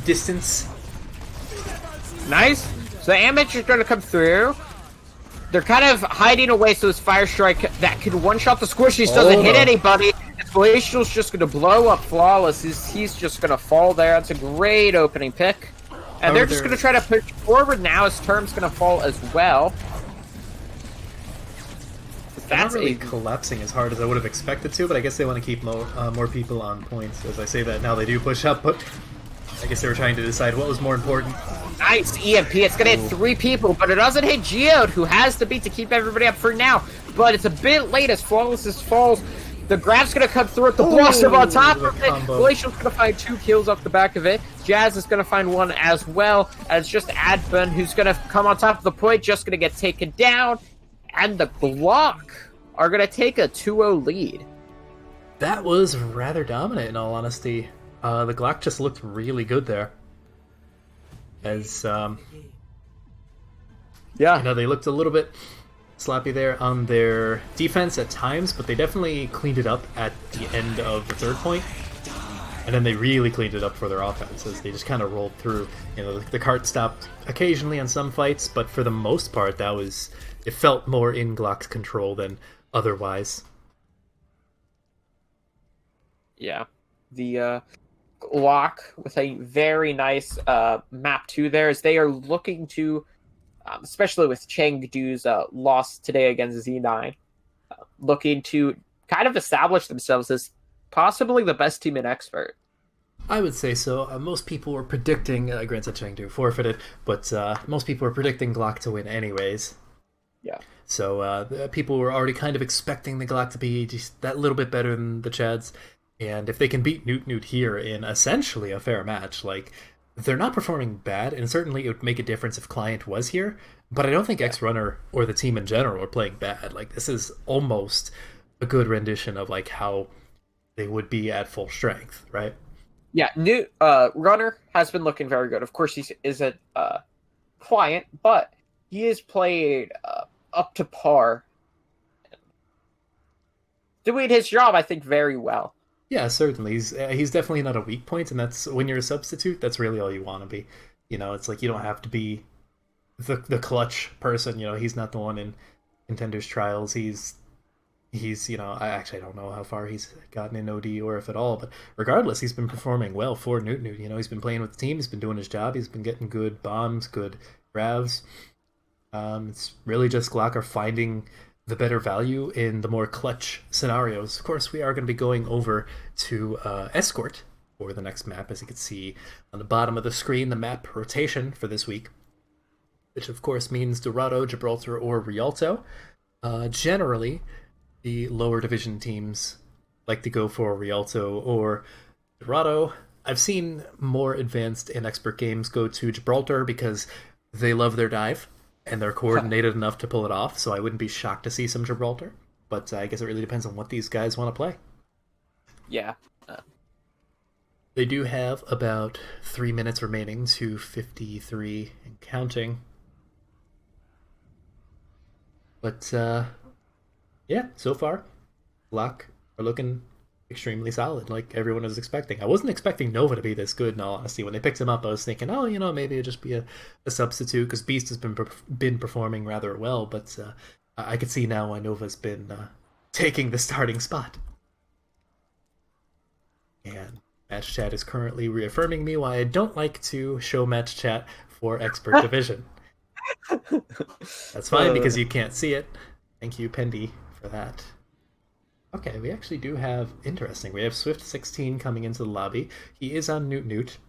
distance. Nice. So the Ambush is going to come through. They're kind of hiding away so this Fire Strike that could one-shot the Squishies doesn't hit anybody. Glacial's just going to blow up Flawless. He's just going to fall there. That's a great opening pick. And they're just going to try to push forward now as Term's going to fall as well. They're not really collapsing as hard as I would have expected to, but I guess they want to keep more people on points. As I say that now, they do push up, but I guess they were trying to decide what was more important. Nice EMP. It's going to hit 3 people, but it doesn't hit Geode, who has the beat to keep everybody up for now. But it's a bit late as Flawless falls. The grab's going to come through at the blossom on top of it. Glacial's going to find 2 kills off the back of it. Jazz is going to find 1 as well. And it's just Advent who's going to come on top of the point, just going to get taken down. And the Glock are going to take a 2-0 lead. That was rather dominant, in all honesty. The Glock just looked really good there. As, yeah, they looked a little bit sloppy there on their defense at times, but they definitely cleaned it up at the end of the third point. And then they really cleaned it up for their offense as they just kind of rolled through. The cart stopped occasionally on some fights, but for the most part, it felt more in Glock's control than otherwise. Yeah. The Glock with a very nice map 2 there as they are looking to, especially with Chengdu's loss today against Z9, looking to kind of establish themselves as possibly the best team in Expert. I would say so. Most people were predicting, granted Chengdu forfeited, but most people were predicting Glock to win anyways. Yeah. So people were already kind of expecting the Glock to be just that little bit better than the Chads. And if they can beat Noot here in essentially a fair match, they're not performing bad, and certainly it would make a difference if Client was here, but I don't think X-Runner or the team in general are playing bad. This is almost a good rendition of how they would be at full strength, right? Yeah, Runner has been looking very good. Of course, he isn't Client, but he is played up to par. Doing his job, I think, very well. Yeah, certainly. He's definitely not a weak point, and that's when you're a substitute, that's really all you want to be. It's you don't have to be the clutch person. He's not the one in Contenders Trials. He's I don't know how far he's gotten in OD or if at all, but regardless, he's been performing well for Noot. He's been playing with the team, he's been doing his job, he's been getting good bombs, good grabs. It's really just Glock finding the better value in the more clutch scenarios. Of course, we are going to be going over to Escort for the next map. As you can see on the bottom of the screen, the map rotation for this week, which of course means Dorado, Gibraltar, or Rialto. Generally, the lower division teams like to go for Rialto or Dorado. I've seen more advanced and expert games go to Gibraltar because they love their dive and they're coordinated enough to pull it off, so I wouldn't be shocked to see some Gibraltar. But I guess it really depends on what these guys want to play. Yeah. They do have about 3 minutes remaining to 53 and counting. But, yeah, so far, Glock are looking extremely solid, like everyone was expecting. I wasn't expecting Nova to be this good, in all honesty. When they picked him up, I was thinking, maybe it'd just be a substitute, because Beast has been performing rather well, but I could see now why Nova's been taking the starting spot. And Match Chat is currently reaffirming me why I don't like to show Match Chat for Expert Division. That's fine, because you can't see it. Thank you, Pendy, for that. Okay, we actually do have, interesting, we have Swift16 coming into the lobby. He is on Noot.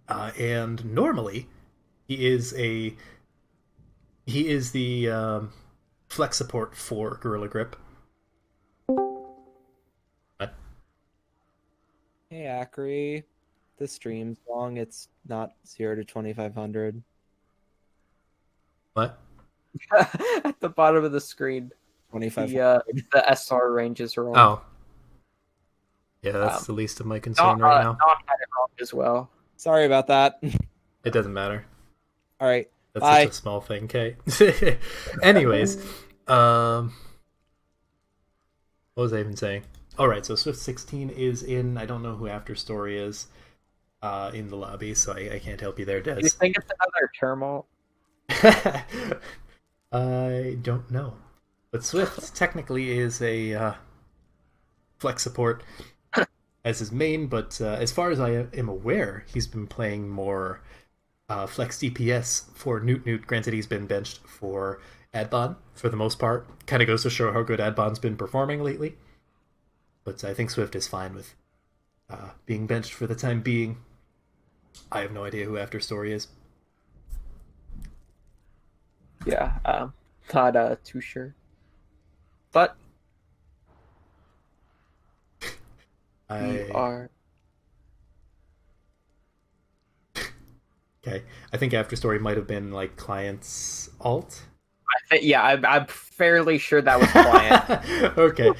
And normally, he is the flex support for Gorilla Grip. What? Hey, Acri. The stream's long. It's not 0 to 2500. What? At the bottom of the screen, 25. the SR ranges are on. Oh. Yeah, that's the least of my concern right now. Not had it wrong as well. Sorry about that. It doesn't matter. All right. That's Bye. such a small thing, Kate. Anyways, what was I even saying? All right, so Swift 16 is in. I don't know who After Story is in the lobby, so I can't help you there, Des. Do you think it's another turmoil? I don't know. But Swift technically is a flex support as his main, but as far as I am aware, he's been playing more flex DPS for Noot. Granted, he's been benched for Adbon for the most part. Kind of goes to show how good Adbon's been performing lately. But I think Swift is fine with being benched for the time being. I have no idea who After Story is. Yeah, not too sure. But we are. Okay, I think After Story might have been like client's alt. I'm fairly sure that was client. Okay,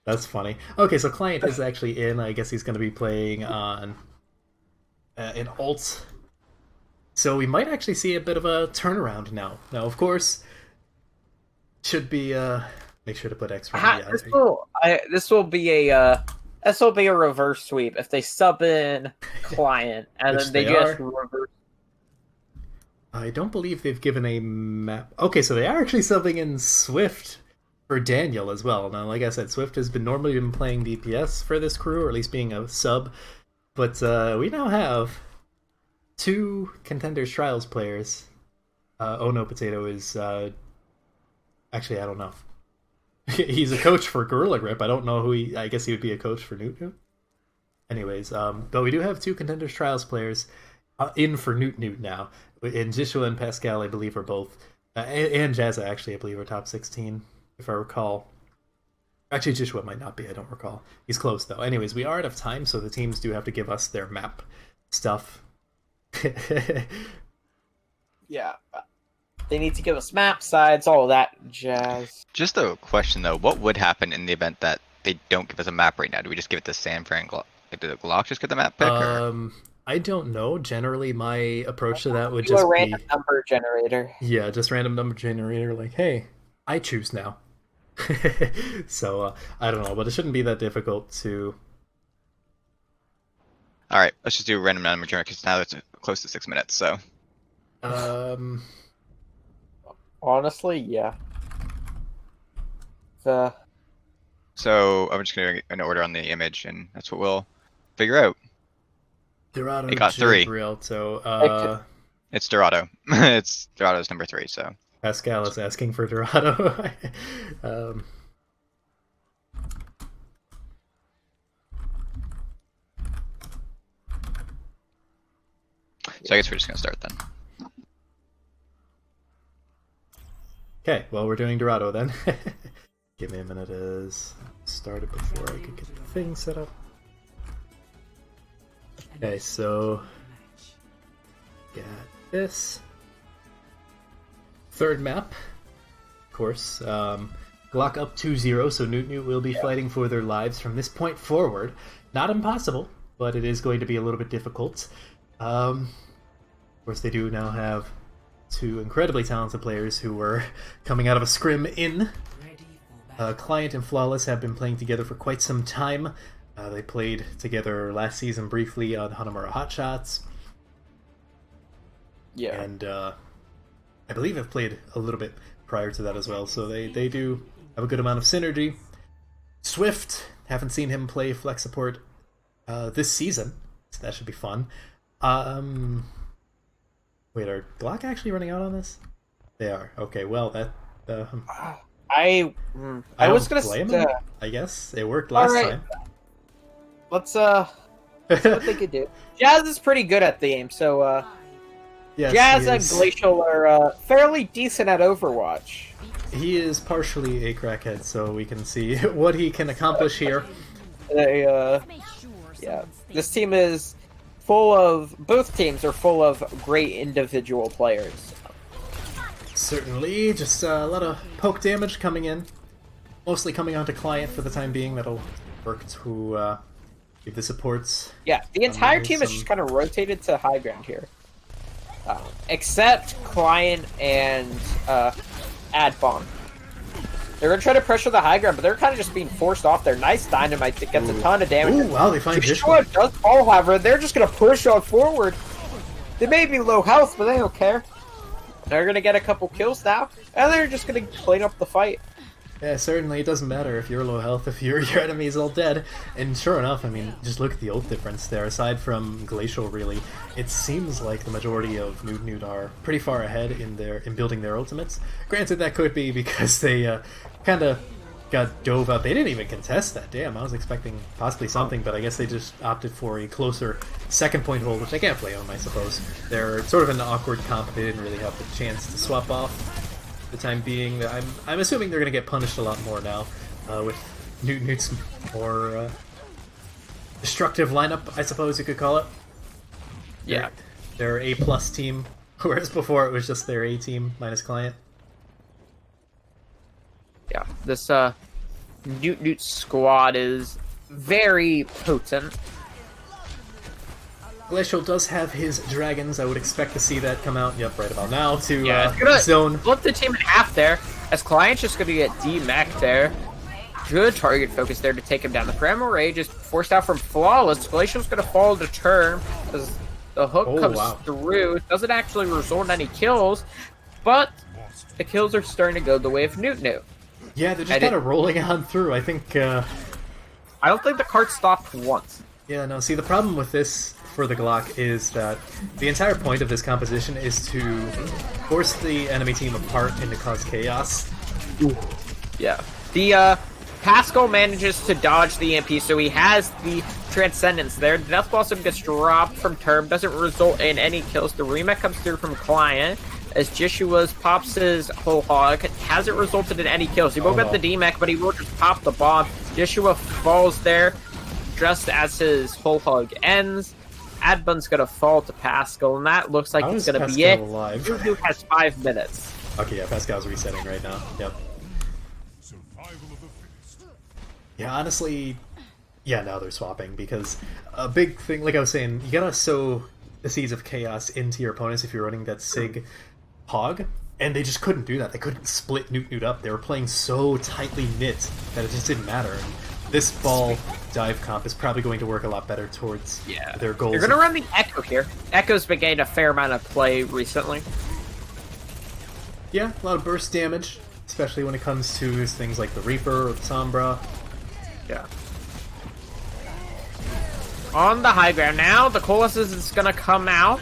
that's funny. Okay, so client is actually in. I guess he's going to be playing on an alt. So we might actually see a bit of a turnaround now. Now, of course, should be make sure to put X. This will be a reverse sweep if they sub in client and then they just reverse. I don't believe they've given a map. Okay, so they are actually subbing in Swift for Daniel as well. Now, like I said, Swift has normally been playing DPS for this crew, or at least being a sub. But we now have 2 Contenders Trials players. Oh no, Potato is... Actually, I don't know. He's a coach for Gorilla Grip. I don't know who he... I guess he would be a coach for Noot. Anyways, but we do have 2 Contenders Trials players in for Noot now. And Jishua and Pascal, I believe, are both... and Jazza, actually, I believe, are top 16, if I recall. Actually, Jishua might not be, I don't recall. He's close, though. Anyways, we are out of time, so the teams do have to give us their map stuff. Yeah. They need to give us map sides, all of that jazz. Just a question, though. What would happen in the event that they don't give us a map right now? Do we just give it to Sanfran and Glock? Like, did the Glock just get the map pick? I don't know. Generally, my approach to that would just be... a random number generator. Yeah, just random number generator. Like, hey, I choose now. So, I don't know. But it shouldn't be that difficult to... Alright, let's just do a random number generator, because now it's close to 6 minutes, so... Honestly, yeah. So, I'm just going to get an order on the image, and that's what we'll figure out. Dorado, it got 3. Rialto, it's Dorado. Dorado's number 3, so... Pascal is asking for Dorado. So I guess we're just going to start then. Okay, well, we're doing Dorado then. Give me a minute as started before I could get the thing set up. Okay, so got this. Third map, of course. Glock up 2-0, so Noot will be fighting for their lives from this point forward. Not impossible, but it is going to be a little bit difficult. Of course, they do now have 2 incredibly talented players who were coming out of a scrim in. Client and Flawless have been playing together for quite some time. They played together last season briefly on Hanamura Hotshots. Yeah. And I believe have played a little bit prior to that as well, so they do have a good amount of synergy. Swift, haven't seen him play flex support this season, so that should be fun. Wait, are Glock actually running out on this? They are. Okay, well, that... I was gonna say... I guess. It worked last time. Let's see what they could do. Jazz is pretty good at the game, so yes, Jazz and Glacial are fairly decent at Overwatch. He is partially a crackhead, so we can see what he can accomplish here. Yeah, this team is full of... Both teams are full of great individual players. certainly. Just a lot of poke damage coming in. Mostly coming onto client for the time being. That'll work to give the supports. Yeah, the entire team is just kind of rotated to high ground here. Except client and Adbon. They're going to try to pressure the high ground, but they're kind of just being forced off there. Nice dynamite that gets a ton of damage. Ooh, wow, they find Joshua does fall, however. They're just going to push on forward. They may be low health, but they don't care. They're going to get a couple kills now, and they're just going to clean up the fight. Yeah, certainly. It doesn't matter if you're low health, if your enemy is all dead. And sure enough, I mean, just look at the ult difference there. Aside from Glacial, really, it seems like the majority of Noot are pretty far ahead in building their ultimates. Granted, that could be because they kind of got dove up. They didn't even contest that. Damn, I was expecting possibly something, but I guess they just opted for a closer second point hold, which they can't play on, I suppose. They're sort of in an awkward comp. They didn't really have the chance to swap off. The time being, I'm assuming they're going to get punished a lot more now with Noot's more destructive lineup, I suppose you could call it. Yeah. They're A+ team, whereas before it was just their A team minus client. Yeah, this Noot squad is very potent. Glacial does have his dragons. I would expect to see that come out, yep, right about now to zone. Flip the team in half there, as Client's just going to get D-mech there. Good target focus there to take him down. The Primal Rage is forced out from Flawless. Glacial's going to fall to turn as the hook comes through. It doesn't actually result in any kills, but the kills are starting to go the way of Noot. Yeah, they're just kind of rolling on through. I think... I don't think the cart stopped once. Yeah, no, see, the problem with this for the Glock is that the entire point of this composition is to force the enemy team apart and to cause chaos. Yeah. The Pascal manages to dodge the EMP, so he has the Transcendence there. The Death Blossom gets dropped from Term, doesn't result in any kills. The remake comes through from Client, as Jishua's pops his whole hog. Hasn't resulted in any kills. He won't get the D-Mech, but he will just pop the bomb. Jishua falls there just as his whole hog ends. Adbun's gonna fall to Pascal, and that looks like it's gonna be it. Noot has 5 minutes. Okay, yeah, Pascal's resetting right now. Yep. Yeah, honestly, yeah, now they're swapping, because a big thing, like I was saying, you gotta sow the seeds of chaos into your opponents if you're running that Sig hog, and they just couldn't do that. They couldn't split Noot up. They were playing so tightly knit that it just didn't matter. And this ball dive comp is probably going to work a lot better towards their goals. They're going to run the Echo here. Echo's been getting a fair amount of play recently. Yeah, a lot of burst damage, especially when it comes to things like the Reaper or the Sombra. Yeah. On the high ground now, the Colossus is going to come out.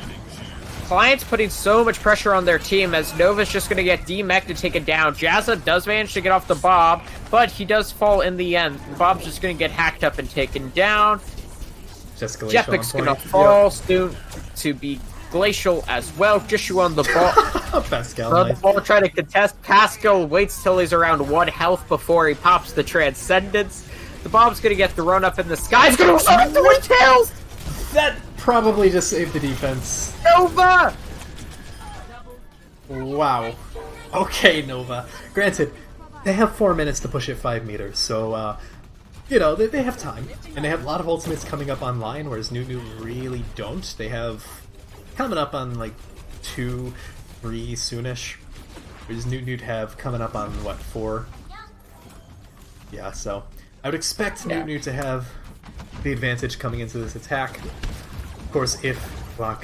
Client's putting so much pressure on their team as Nova's just going to get D-Mech to take it down. Jazza does manage to get off the Bob, but he does fall in the end. Bob's just going to get hacked up and taken down. Jepic's going to fall soon to be Glacial as well. Jishua on the ball. Pascal, on the ball trying to contest. Pascal waits till he's around 1 health before he pops the Transcendence. The Bob's going to get the run up in the sky. He's going to run 3 kills! That probably just saved the defense. Nova! Wow. Okay, Nova. Granted, they have 4 minutes to push it 5 meters, so, you know, they have time. And they have a lot of ultimates coming up online, whereas Noot really don't. They have coming up on, like, 2, 3 soonish. Whereas Noot have coming up on, what, 4? Yeah, so I would expect Noot to have the advantage coming into this attack. Of course, if Glock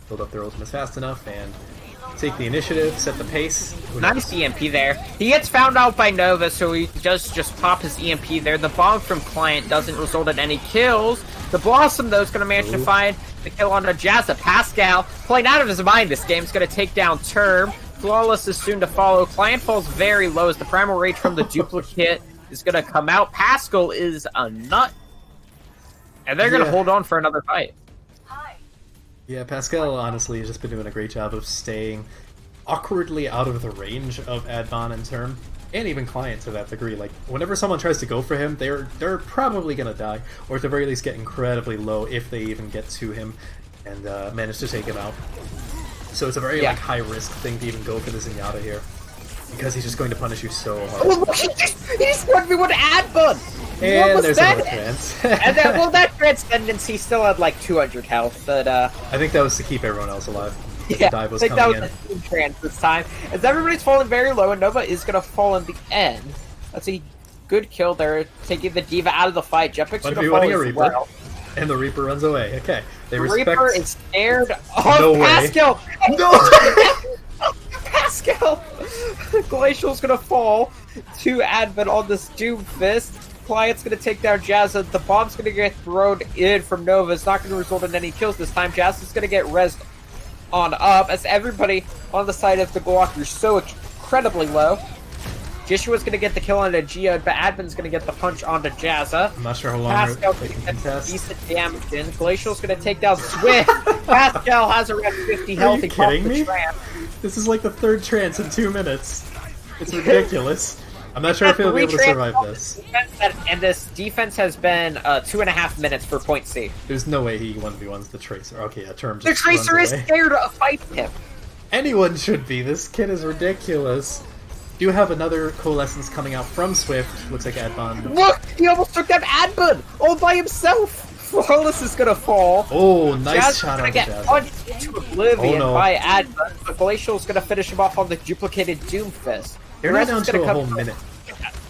build up their ultimates fast enough and take the initiative, set the pace. Nice EMP there. He gets found out by Nova, so he does just pop his EMP there. The bomb from Client doesn't result in any kills. The Blossom, though, is going to manage to find the kill on a Jazza. Pascal, playing out of his mind this game, is going to take down Term. Flawless is soon to follow. Client falls very low as the Primal Rage from the duplicate is going to come out. Pascal is a nut. And they're going to hold on for another fight. Yeah, Pascal honestly has just been doing a great job of staying awkwardly out of the range of Adbon and Term, and even Client to that degree. Like, whenever someone tries to go for him, they're probably gonna die, or at the very least get incredibly low if they even get to him and manage to take him out. So it's a very Yeah. like high risk thing to even go for the Zenyatta here. Because he's just going to punish you so hard. Oh, look, he just 1v1 Adbun! And was there's that? another trance. And then, well, that Transcendence, he still had like 200 health, but I think that was to keep everyone else alive. The yeah, dive I was think that coming was in. a team trans this time. As everybody's falling very low, and Nova is going to fall in the end. That's a good kill there, taking the Diva out of the fight. Jetpack's going to fall 1v1ing a as Reaper, well. and the Reaper runs away. Okay, they The respect... Reaper is scared of No way. Pascal! No! Pascal! Glacial's gonna fall to Advent on this Doom Fist. Client's gonna take down Jazza. The bomb's gonna get thrown in from Nova. It's not gonna result in any kills this time. Jazza's gonna get rezzed on up as everybody on the side of the Glock are so incredibly low. Jishua's gonna get the kill onto Geode, but Advin's gonna get the punch onto Jazza. I'm not sure how long Pascal they can gets contest. decent damage in. Glacial's gonna take down Swift. Pascal has around 50 Are health. you He popped kidding the me? tramp. This is like the third trance in 2 minutes. It's ridiculous. I'm not sure if he'll be able to survive this. And this defense has been 2.5 minutes for point C. There's no way he 1v1's the Tracer. Okay, yeah, Term The just Tracer runs is away. scared of fighting him. Anyone should be. This kid is ridiculous. Do have another Coalescence coming out from Swift. Looks like Adbon. Look, he almost took down Adbun all by himself. Flawless is gonna fall. Oh, nice Jazz is shot gonna on get Jazz. punched into oblivion Oh, no. by Adbun, but Glacial's gonna finish him off on the duplicated Doomfist. They're The now rest down is to gonna a come whole from minute.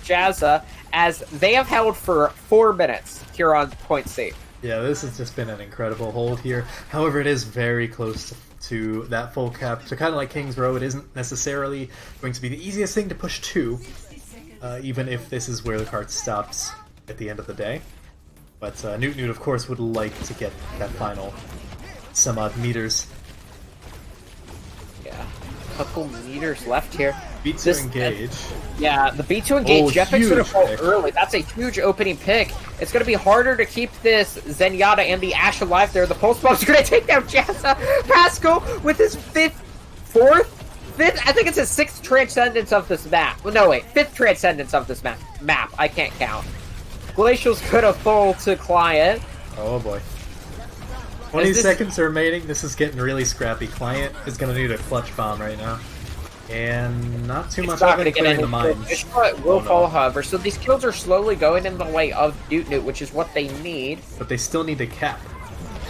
Jazza, as they have held for 4 minutes here on point C. Yeah, this has just been an incredible hold here. However, it is very close to that full cap. So kind of like King's Row, it isn't necessarily going to be the easiest thing to push to, even if this is where the card stops at the end of the day. But Noot, of course, would like to get that final some odd meters. Yeah, a couple meters left here. Beat to This- engage. Yeah, the B2 engage, Oh, Jetpack's gonna huge fall pick. early. That's a huge opening pick. It's gonna be harder to keep this Zenyatta and the Ashe alive there. The Pulse Bomb's gonna take down Jazza. Pascal with his fifth, I think it's his 6th Transcendence of this map. Well, no, wait, 5th Transcendence of this map. I can't count. Glacial's gonna fall to Client. Oh boy. 20 Is this- seconds remaining. This is getting really scrappy. Client is going to need a clutch bomb right now. And not too much It's not of gonna it get clearing any the mines. Joshua will Oh, no. fall, however. So these kills are slowly going in the way of Noot, which is what they need. But they still need to cap.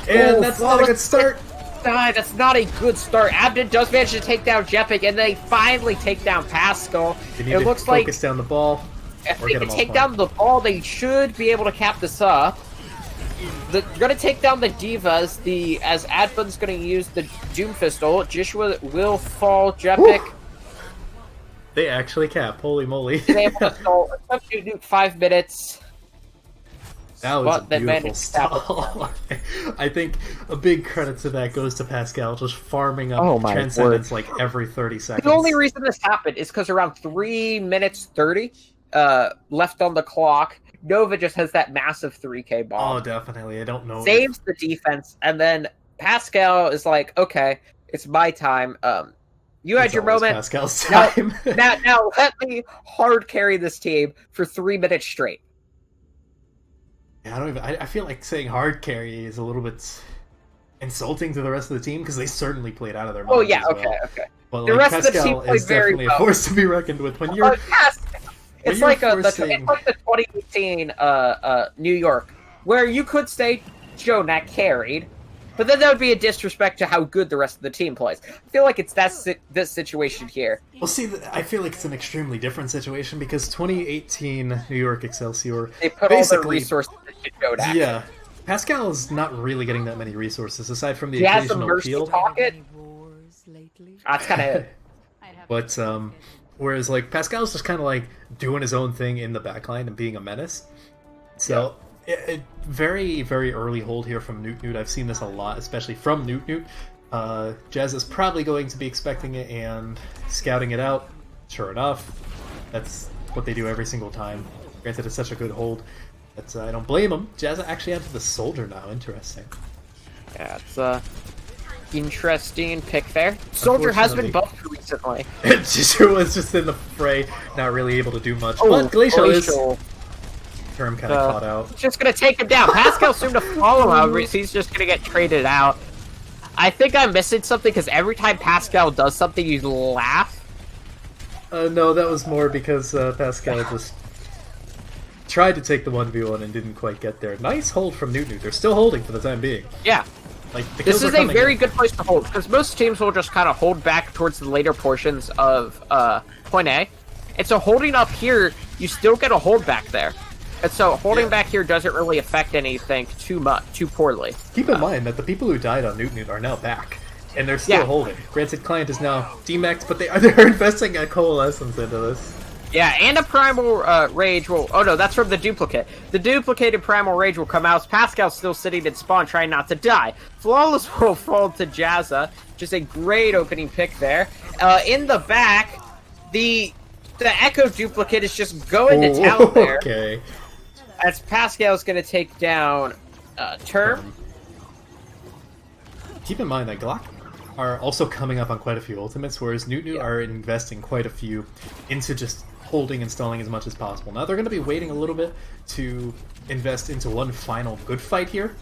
And Oh, that's not a good start. That's not a good start. Abden does manage to take down Jepic, and they finally take down Pascal. They need It to looks like focus down the ball. if or they get can them all take point. down the ball, they should be able to cap this up. They're gonna take down the Divas. As Adbun's gonna use the Doom Pistol, Joshua will fall. Jepic They actually cap. Holy moly. is able to stall. Nuke 5 minutes. That was But a they beautiful managed to cap it. stall. I think a big credit to that goes to Pascal, just farming up Oh my Transcendence like every 30 seconds. The only reason this happened is because around 3 minutes 30 left on the clock, Nova just has that massive 3K Oh, bomb. definitely. I don't know. Saves the defense, and then Pascal is like, okay, it's my time. You had It's your always moment. Pascal's Now- time. Now let me hard carry this team for 3 minutes straight. Yeah, I feel like saying hard carry is a little bit insulting to the rest of the team because they certainly played out of their minds. Oh yeah, as well. okay. But The like, rest of the Pascal team played is very definitely well. a force to be reckoned with when you're. Pascal. It's you're like the forcing- 2018 New York, where you could say Joe not carried, but then that would be a disrespect to how good the rest of the team plays. I feel like it's this situation here. Well, see, I feel like it's an extremely different situation because 2018 New York Excelsior. They put all their basically- resources into Jodak. Yeah, Pascal is not really getting that many resources aside from the He has the occasional mercy peel. pocket. That's kind of But whereas like Pascal's just kind of like doing his own thing in the backline and being a menace. So very very early hold here from Noot. I've seen this a lot, especially from Noot. Jazz is probably going to be expecting it and scouting it out. Sure enough, that's what they do every single time. Granted, it's such a good hold. But I don't blame him. Jazz actually adds the soldier now. Interesting. yeah, it's interesting pick there. Soldier has been Unfortunately. buffed recently. Jisoo was just in the fray, not really able to do much. but Glacial is term kind of caught out. Just gonna take him down. Pascal soon to follow, however, so he's just gonna get traded out. I think I'm missing something because every time Pascal does something, you laugh. No, that was more because Pascal just tried to take the 1v1 and didn't quite get there. Nice hold from Noot. They're still holding for the time being. Yeah. Like, the This kills is are a coming very in. good place to hold, because most teams will just kind of hold back towards the later portions of point A. And so holding up here, you still get a hold back there. And so holding back here doesn't really affect anything too poorly. Keep in mind that the people who died on Noot are now back. And they're still holding. Granted, Client is now demaxed, but they're investing a coalescence into this. Yeah, and a Primal Rage will... Oh no, that's from the Duplicate. The duplicated Primal Rage will come out. Pascal's still sitting in spawn trying not to die. Flawless will fall to Jazza. Just a great opening pick there. In the back, the Echo Duplicate is just going to town there. Okay. As Pascal's going to take down Term. Keep in mind that Glock are also coming up on quite a few ultimates, whereas Noot are investing quite a few into just holding and stalling as much as possible. Now they're going to be waiting a little bit to invest into one final good fight here,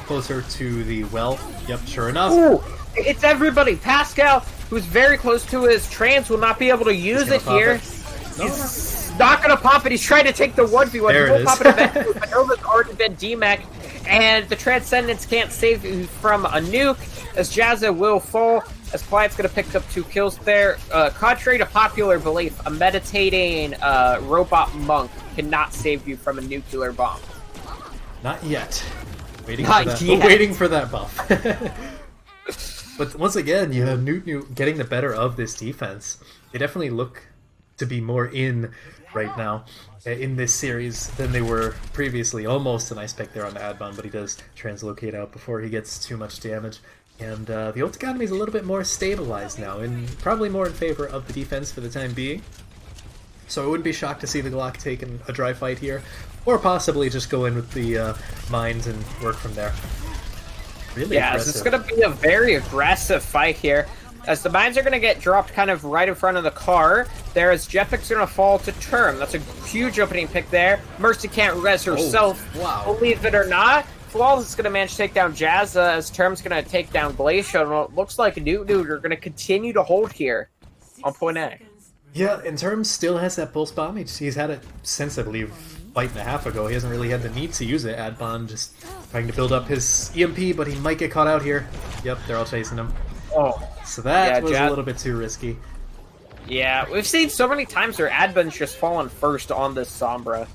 closer to the well. Yep, sure enough. Ooh, it's everybody. Pascal, who's very close to his trance, will not be able to use it here. He's not going to pop it. He's trying to take the 1v1. He will pop it eventually, but Nova's already been demech, and the Transcendence can't save you from a nuke, as Jazza will fall, as Client's going to pick up 2 kills there. Contrary to popular belief, a meditating robot monk cannot save you from a nuclear bomb. Not yet. Waiting Not for that. yet. Waiting for that buff. But once again, you have Noot getting the better of this defense. They definitely look to be more in right now in this series than they were previously. Almost a nice pick there on the Adbon, but he does translocate out before he gets too much damage. And the ult economy is a little bit more stabilized now, and probably more in favor of the defense for the time being. So I wouldn't be shocked to see the Glock take a dry fight here, or possibly just go in with the mines and work from there. Really aggressive. It's going to be a very aggressive fight here, as the mines are going to get dropped kind of right in front of the car. There is Jeffix going to fall to Term. That's a huge opening pick there. Mercy can't res herself, believe it or not. Flawless is going to manage to take down Jazza, as Term's going to take down Glacial. And it looks like Noot are going to continue to hold here on point A. Yeah, and Term still has that pulse bomb. He's had it since, I believe, fight and a half ago. He hasn't really had the need to use it. Adbon just trying to build up his EMP, but he might get caught out here. Yep, they're all chasing him. Oh, so that was a little bit too risky. Yeah, we've seen so many times where Adbon's just fallen first on this Sombra.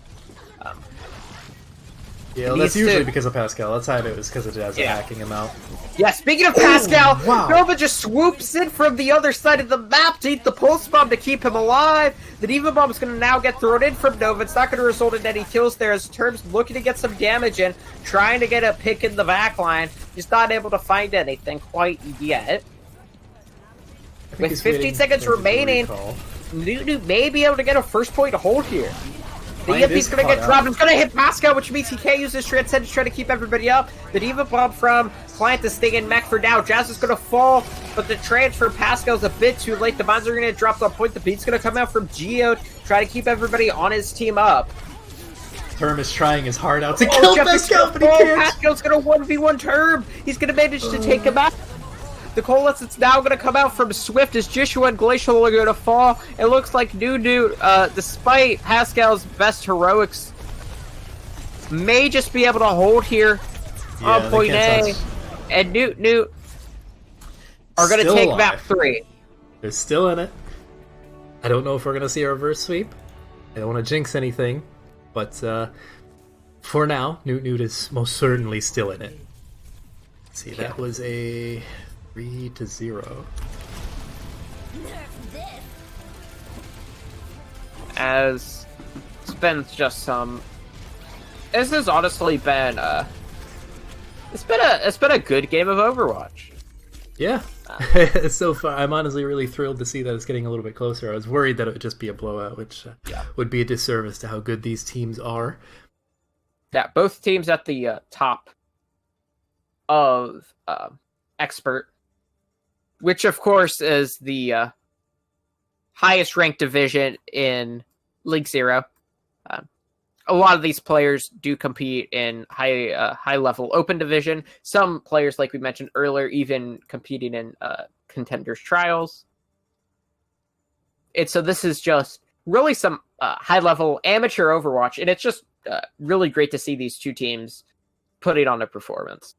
Yeah, well, that's usually because of Pascal. That's how it was, because of Jazza hacking him out. Yeah, speaking of Pascal, wow. Nova just swoops in from the other side of the map to eat the Pulse Bomb to keep him alive. The Diva Bomb is going to now get thrown in from Nova. It's not going to result in any kills there, as Term's looking to get some damage in, trying to get a pick in the backline. Just not able to find anything quite yet. With 15 seconds remaining, Noot may be able to get a first point to hold here. The EMP's going to get dropped. It's going to hit Pascal, which means he can't use his Transcend to try to keep everybody up. The Diva Bomb from Client is staying in mech for now. Jazz is going to fall, but the transfer Pascal's a bit too late. The mines are going to drop the point. The beat's going to come out from Geode, try to keep everybody on his team up. Term is trying his heart out to kill Pascal, but he can't. Pascal's going to 1v1 Term. He's going to manage to take him out. The coalescence now going to come out from Swift as Joshua and Glacial are going to fall. It looks like Noot, despite Pascal's best heroics, may just be able to hold here on point A. And Noot are going to take map 3. They're still in it. I don't know if we're going to see a reverse sweep. I don't want to jinx anything. But for now, Noot is most certainly still in it. Let's see, that was a 3-0. As it's been just some. This has honestly been it's been a good game of Overwatch. Yeah. So far, I'm honestly really thrilled to see that it's getting a little bit closer. I was worried that it would just be a blowout, which would be a disservice to how good these teams are. Yeah, both teams at the top of Expert, which of course is the highest ranked division in League Zero. a lot of these players do compete in high level open division. Some players, like we mentioned earlier, even competing in contenders trials. So this is just really some high level amateur Overwatch, and it's just really great to see these two teams putting on a performance.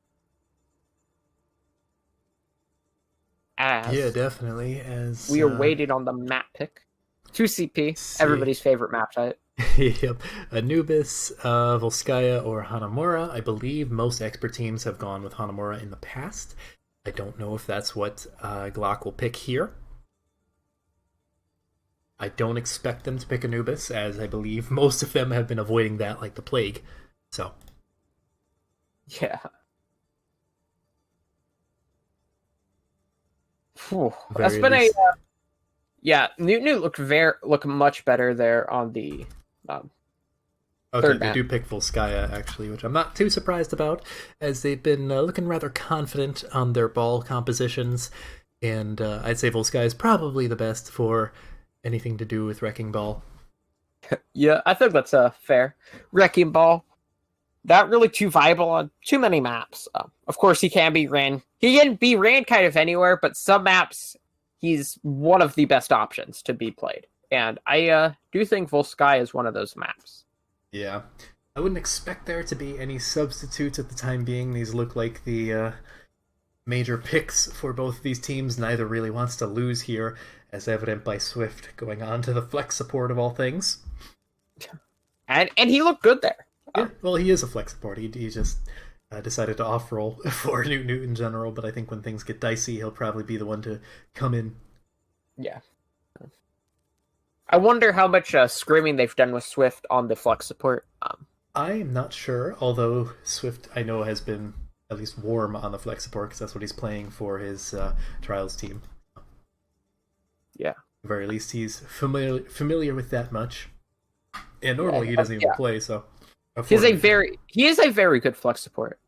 Yeah, definitely. As we are waiting on the map pick. 2CP, everybody's favorite map type. Yep. Anubis, Volskaya, or Hanamura. I believe most expert teams have gone with Hanamura in the past. I don't know if that's what Glock will pick here. I don't expect them to pick Anubis, as I believe most of them have been avoiding that like the plague. So. Yeah. That's been a yeah. Noot look much better there on the okay. They do pick Volskaya actually, which I'm not too surprised about, as they've been looking rather confident on their ball compositions, and I'd say Volskaya is probably the best for anything to do with Wrecking Ball. Yeah, I think that's fair. Wrecking Ball, not really too viable on too many maps. Of course, he can be ran. He can be ran kind of anywhere, but some maps, he's one of the best options to be played. And I do think Volskaya is one of those maps. Yeah. I wouldn't expect there to be any substitutes at the time being. These look like the major picks for both of these teams. Neither really wants to lose here, as evident by Swift going on to the flex support of all things. And he looked good there. Yeah, well, he is a flex support. He just decided to off-roll for Noot in general, but I think when things get dicey, he'll probably be the one to come in. Yeah. I wonder how much scrimming they've done with Swift on the flex support. I am not sure, although Swift, I know, has been at least warm on the flex support, because that's what he's playing for his Trials team. Yeah. At the very least, he's familiar with that much. And normally he doesn't even play, so... He is a very good flex support.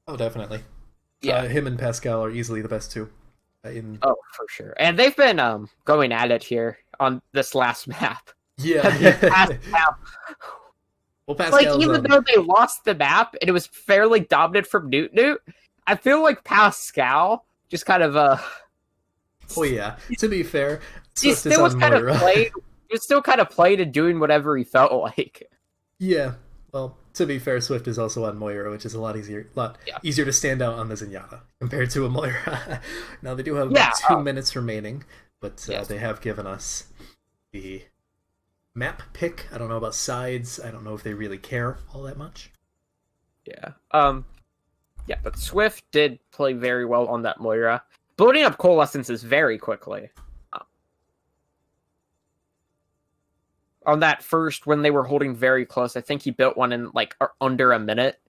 Oh, definitely. Yeah. Him and Pascal are easily the best two. Oh, for sure. And they've been going at it here on this last map. Yeah. Well, Pascal's, like, even though they lost the map and it was fairly dominant from Noot, I feel like Pascal just kind of Oh yeah. To be fair, he still was kind of playing. He was still kind of playing and doing whatever he felt like. Yeah. Well, to be fair, Swift is also on Moira, which is a lot easier to stand out on the Zenyatta compared to a Moira. Now, they do have about 2 minutes remaining, but they have given us the map pick. I don't know about sides. I don't know if they really care all that much. Yeah. Yeah, but Swift did play very well on that Moira. Building up coalescences very quickly. On that first, when they were holding very close, I think he built one in like under a minute.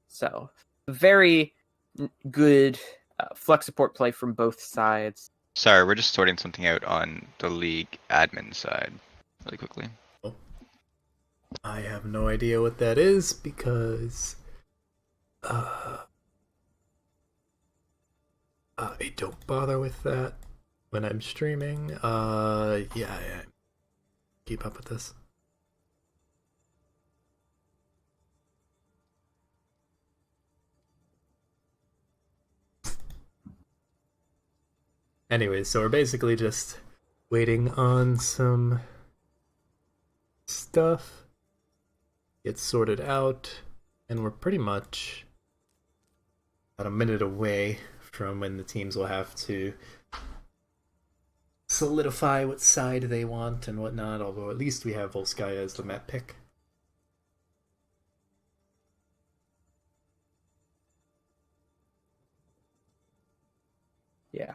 So very good flex support play from both sides. Sorry, we're just sorting something out on the league admin side really quickly. I have no idea what that is because I don't bother with that when I'm streaming. Yeah. Keep up with this. Anyways, so we're basically just waiting on some stuff get sorted out, and we're pretty much about a minute away from when the teams will have to solidify what side they want and whatnot, although at least we have Volskaya as the map pick. Yeah.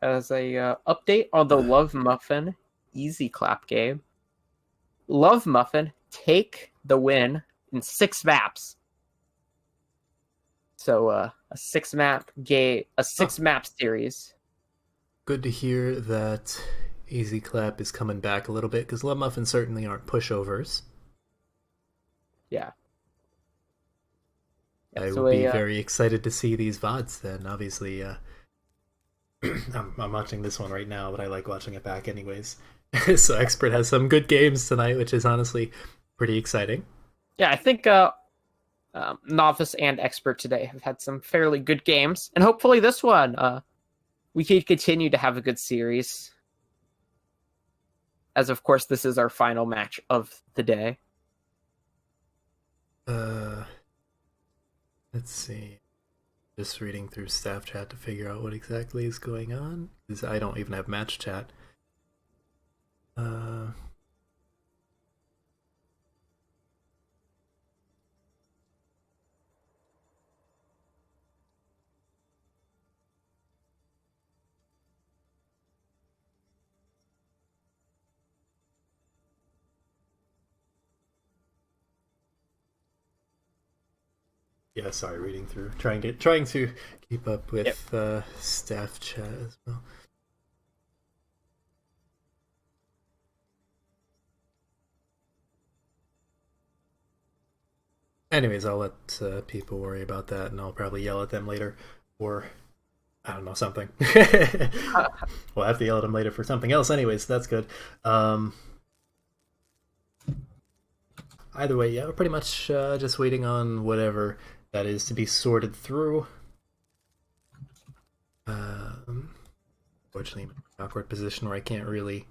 As a update on the Love Muffin Easy Clap game, Love Muffin take the win in 6 maps. So a 6-map game, a 6-map series. Good to hear that Easy Clap is coming back a little bit, because Love Muffin certainly aren't pushovers. Yeah. I would be very excited to see these VODs then. Obviously, I'm watching this one right now, but I like watching it back anyways. So Expert has some good games tonight, which is honestly pretty exciting. Yeah, I think Novice and Expert today have had some fairly good games, and hopefully this one we can continue to have a good series. As of course, this is our final match of the day. Let's see. Just reading through staff chat to figure out what exactly is going on, because I don't even have match chat. Yeah, sorry, reading through, trying to keep up with staff chat as well. Anyways, I'll let people worry about that, and I'll probably yell at them later, or I don't know, something. We'll have to yell at them later for something else. Anyways, that's good. Either way, yeah, we're pretty much just waiting on whatever that is to be sorted through. Fortunately, I'm in an awkward position where I can't really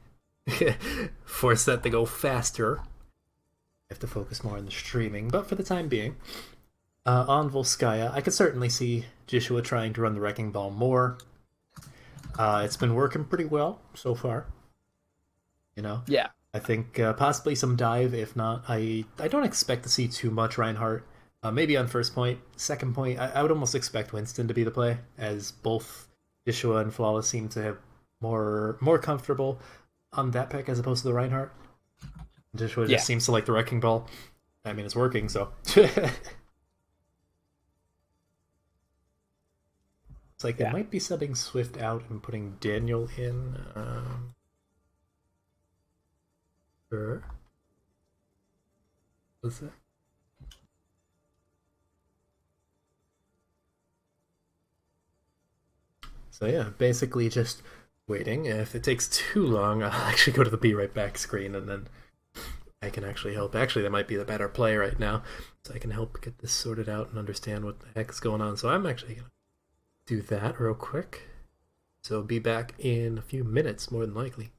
force that to go faster. I have to focus more on the streaming, but for the time being, on Volskaya, I could certainly see Joshua trying to run the Wrecking Ball more. It's been working pretty well so far. You know? Yeah. I think possibly some dive. If not, I don't expect to see too much Reinhardt. Maybe on first point. Second point, I would almost expect Winston to be the play, as both Joshua and Flawless seem to have more comfortable on that pick as opposed to the Reinhardt. Joshua just seems to like the Wrecking Ball. I mean, it's working, so. It's like they might be subbing Swift out and putting Daniel in. Sure. What's that? So yeah, basically just waiting. If it takes too long, I'll actually go to the be right back screen, and then I can actually help. Actually, that might be the better play right now, so I can help get this sorted out and understand what the heck is going on. So I'm actually gonna do that real quick. So be back in a few minutes, more than likely.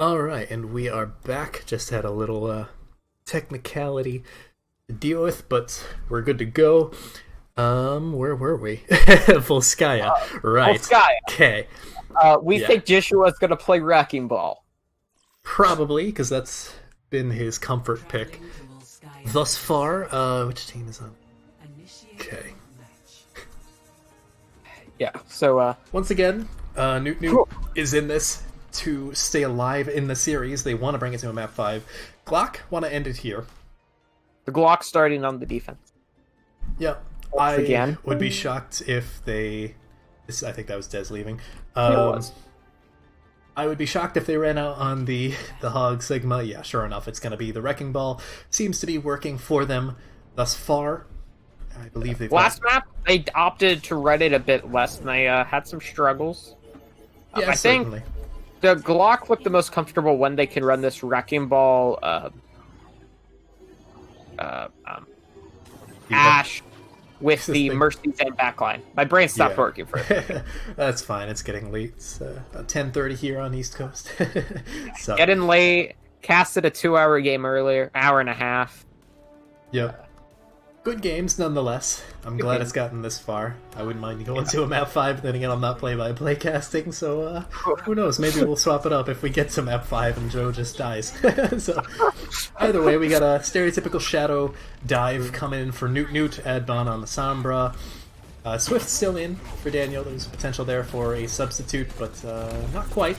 Alright, and we are back. Just had a little technicality to deal with, but we're good to go. Where were we? Volskaya. Right. Volskaya. Okay. We think Joshua's going to play Wrecking Ball. Probably, because that's been his comfort pick thus far. Which team is on? Okay. Yeah, so... Once again, Noot cool. is in this to stay alive in the series. They want to bring it to a map 5. Glock want to end it here. The Glock starting on the defense. Yeah, Again. would be shocked if they. I think that was Des leaving. It was. I would be shocked if they ran out on the Hog Sigma. Yeah, sure enough, it's going to be the Wrecking Ball. Seems to be working for them thus far. I believe they've Last map, they opted to run it a bit less, and they had some struggles. Yeah, I think certainly. the Glock looked the most comfortable when they can run this Wrecking Ball Ash with the Mercy's End backline. My brain stopped working for it. That's fine. It's getting late. It's about 10:30 here on East Coast. So, Getting late. Casted a 2-hour game earlier. Hour and a half. Yep. Good games nonetheless. I'm glad it's gotten this far. I wouldn't mind going to a map 5, then again I'm not play-by-play casting, so who knows, maybe we'll swap it up if we get to map 5 and Joe just dies. So either way, we got a stereotypical Shadow dive coming in for Noot, Adbon on the Sombra. Swift still in for Daniel. There's potential there for a substitute, but not quite.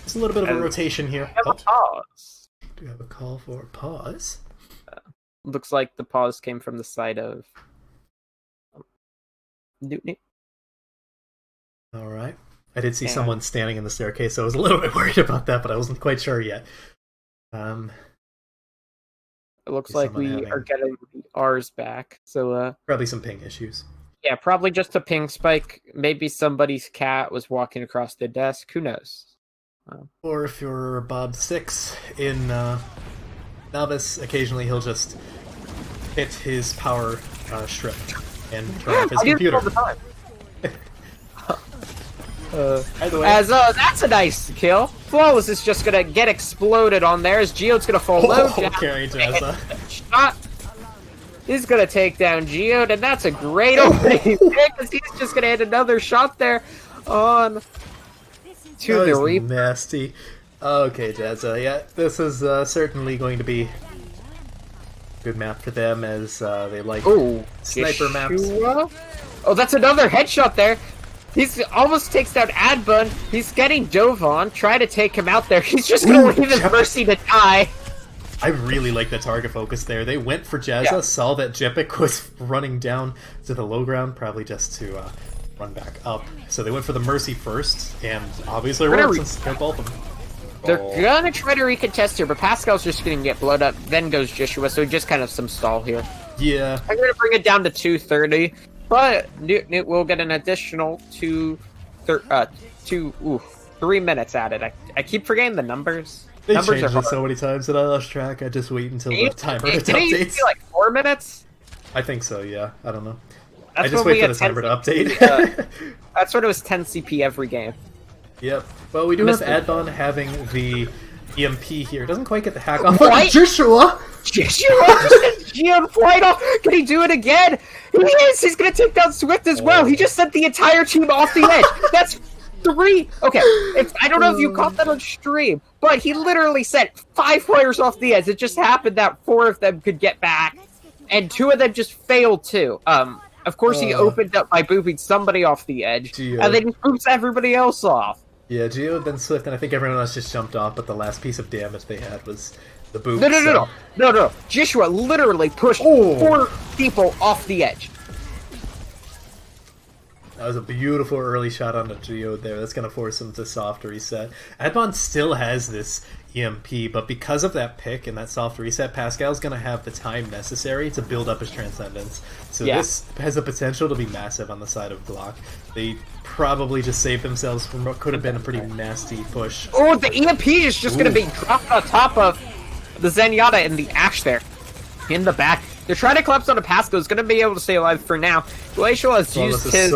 Just a little bit of a rotation here. Have a pause. Do we have a call for pause? Looks like the pause came from the side of Noot. Alright. I did see someone standing in the staircase, so I was a little bit worried about that, but I wasn't quite sure yet. It looks like we are getting the R's back, so probably some ping issues. Yeah, probably just a ping spike. Maybe somebody's cat was walking across the desk. Who knows? Or if you're Bob 6 in Novice, occasionally he'll just hit his power strip and turn off his computer. All the time. Either way. That's a nice kill. Flawless is just gonna get exploded on there as Geode's gonna fall low. Carry Jazza. Shot. He's gonna take down Geode, and that's a great opening pick because he's just gonna hit another shot there on to the reap. Nasty. Okay, Jazza. Yeah, this is certainly going to be a good map for them as they like sniper maps. Oh, that's another headshot there. He's almost takes down Adbun. He's getting dove on. Try to take him out there. He's just gonna leave his Mercy to die. I really like the target focus there. They went for Jazza, saw that Jepic was running down to the low ground, probably just to run back up. So they went for the Mercy first, and obviously worked since they both of them. They're gonna try to recontest here, but Pascal's just gonna get blowed up. Then goes Joshua, so just kind of some stall here. Yeah. I'm gonna bring it down to 230, but Noot will get an additional 3 minutes at it. I keep forgetting the numbers. They numbers changed it so many times that I lost track. I just wait until the timer Did updates. it like 4 minutes? I think so, yeah. I don't know. That's I just when wait we for the had timer to update. That's when it was 10 CP every game. Yep. Well, we do have Adbon having the EMP here. Doesn't quite get the hack off. What? Joshua just GM flight off! Can he do it again? He is! He's gonna take down Swift as well! He just sent the entire team off the edge! That's 3! Okay, I don't know if you caught that on stream, but he literally sent 5 players off the edge. It just happened that 4 of them could get back, and 2 of them just failed too. Of course he opened up by booping somebody off the edge, and then he boops everybody else off. Yeah, Geo, then Swift, and I think everyone else just jumped off, but the last piece of damage they had was the boop. No. Joshua literally pushed 4 people off the edge. That was a beautiful early shot on the Geode there. That's going to force him to soft reset. Adbon still has this EMP, but because of that pick and that soft reset, Pascal's going to have the time necessary to build up his Transcendence. So this has the potential to be massive on the side of Glock. They probably just saved themselves from what could have been a pretty nasty push. Oh, the EMP is just going to be dropped on top of the Zenyatta and the Ashe there. In the back. They're trying to collapse onto Pascal. He's going to be able to stay alive for now. Glacial has used his...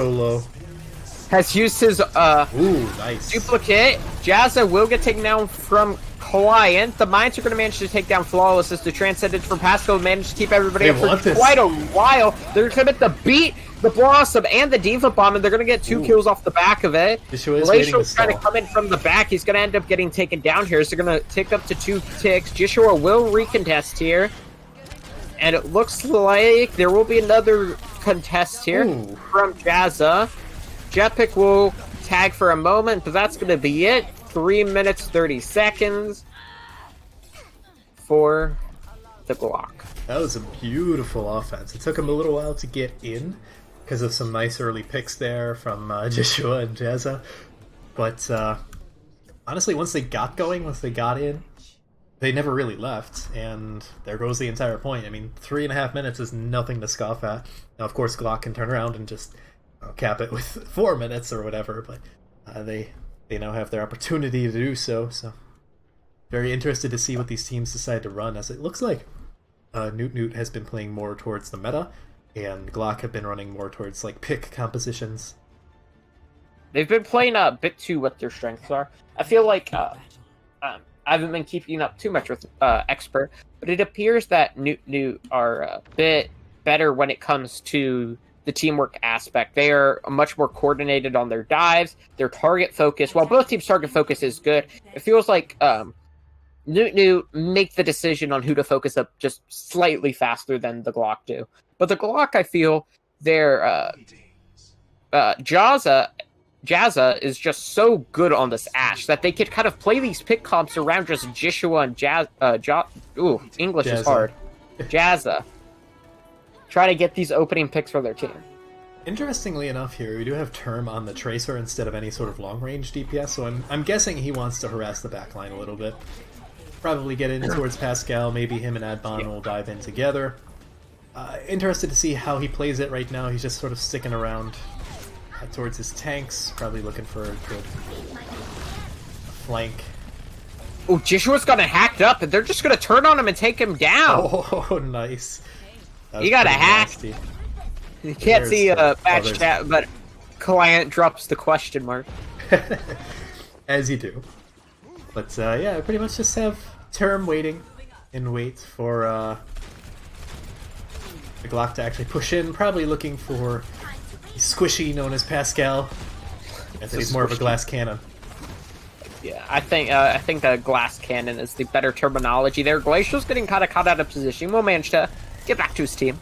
nice. Duplicate. Jazza will get taken down from Client. The Mines are going to manage to take down Flawless as the Transcendence from Pascal managed to keep everybody up for quite a while. They're going to commit the beat, the Blossom, and the Diva Bomb, and they're going to get 2 kills off the back of it. Glacial's trying to come in from the back. He's going to end up getting taken down here, so they're going to tick up to 2 ticks. Joshua will recontest here. And it looks like there will be another contest here from Jazza. Jetpick will tag for a moment, but that's going to be it. 3 minutes, 30 seconds for the Glock. That was a beautiful offense. It took him a little while to get in because of some nice early picks there from Joshua and Jazza. But honestly, once they got going, once they got in, they never really left. And there goes the entire point. I mean, 3.5 minutes is nothing to scoff at. Now, of course, Glock can turn around and just cap it with 4 minutes or whatever. But they now have their opportunity to do so. So very interested to see what these teams decide to run, as it looks like Noot has been playing more towards the meta, and Glock have been running more towards like pick compositions. They've been playing a bit too what their strengths are. I feel like I haven't been keeping up too much with Expert, but it appears that Noot are a bit better when it comes to the teamwork aspect. They are much more coordinated on their dives, their target focus. While both teams' target focus is good, it feels like Noot make the decision on who to focus up just slightly faster than the Glock do. But the Glock, I feel, their Jazza is just so good on this Ashe that they could kind of play these pick comps around just Joshua and English Jazza. is hard. Jazza. Try to get these opening picks for their team. Interestingly enough here, we do have Term on the Tracer instead of any sort of long-range DPS, so I'm guessing he wants to harass the backline a little bit. Probably get in towards Pascal, maybe him and Adbon will dive in together. Interested to see how he plays it right now. He's just sort of sticking around towards his tanks, probably looking for a good flank. Oh, Joshua's got it hacked up, and they're just going to turn on him and take him down. Oh, nice. You got a hack. Nasty. You can't see There's batch others. chat, but client drops the question mark. As you do. But yeah, I pretty much just have Term waiting in wait for the Glock to actually push in, probably looking for the squishy known as Pascal. I think he's more of a glass cannon. Yeah, I think a glass cannon is the better terminology there. Glacial's getting kind of caught out of position. Will manage to get back to his team.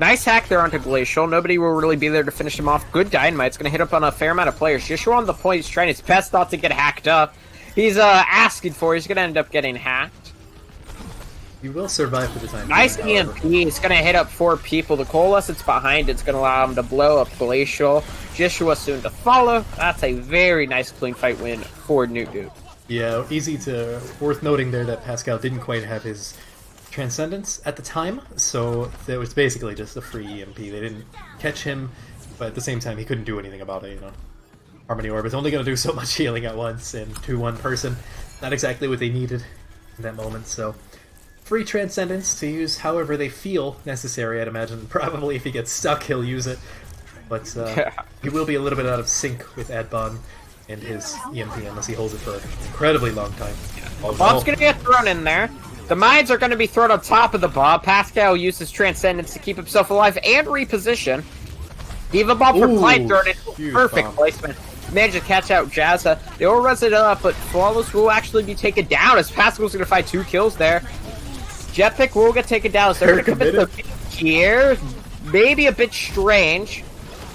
Nice hack there onto Glacial. Nobody will really be there to finish him off. Good dynamite's going to hit up on a fair amount of players. Joshua on the point. He's trying his best not to get hacked up. He's asking for it. He's going to end up getting hacked. You will survive for the time Nice being, however. EMP. It's going to hit up 4 people. The Coalescence behind it's going to allow him to blow up Glacial. Joshua soon to follow. That's a very nice clean fight win for Noot. Yeah, worth noting there that Pascal didn't quite have his Transcendence at the time, so it was basically just a free EMP. They didn't catch him, but at the same time he couldn't do anything about it, you know. Harmony Orb is only going to do so much healing at once, and to one person, not exactly what they needed in that moment, so free Transcendence to use however they feel necessary, I'd imagine. Probably if he gets stuck, he'll use it, but he will be a little bit out of sync with Adbon and his EMP unless he holds it for an incredibly long time. Oh, Bob's no. going to get thrown in there. The mines are going to be thrown on top of the Bob. Pascal uses Transcendence to keep himself alive and reposition. Diva Bomb for Ooh, Clyde thrown in. huge Perfect bomb. placement. Managed to catch out Jazza. They will res it up, but Flawless will actually be taken down as Pascal's going to find 2 kills there. Jetpick will get taken down. So they're going to commit the pick here. Maybe a bit strange,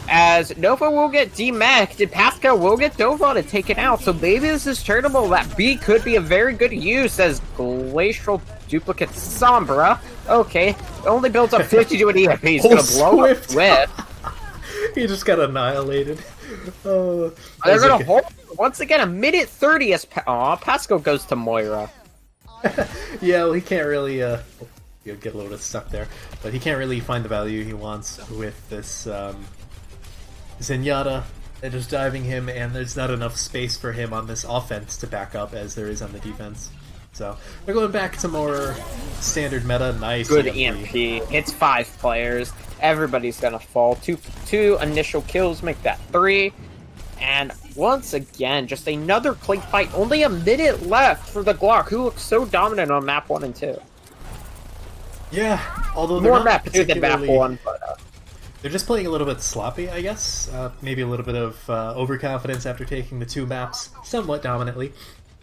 as Nova will get demeched and Pascal will get Nova taken out. So maybe this is turnable. That B could be a very good use as Glacial duplicate Sombra. Okay, only builds up 50 to an EMP. He's going to blow up Swift. with. He just got annihilated. Oh, They're that's going okay. to hold once again a minute 30 as Pascal goes to Moira. Yeah, well, he can't really get a little bit stuck there, but he can't really find the value he wants with this Zenyatta. They're just diving him, and there's not enough space for him on this offense to back up as there is on the defense. So they're going back to more standard meta. Nice. Good EMP. Hits 5 players. Everybody's gonna fall. Two initial kills make that 3. And once again, just another clean fight. Only a minute left for the Glock, who looks so dominant on map 1 and 2. Yeah, although they're More not map 2 than map particularly- 1, but They're just playing a little bit sloppy, I guess. Maybe a little bit of overconfidence after taking the 2 maps somewhat dominantly.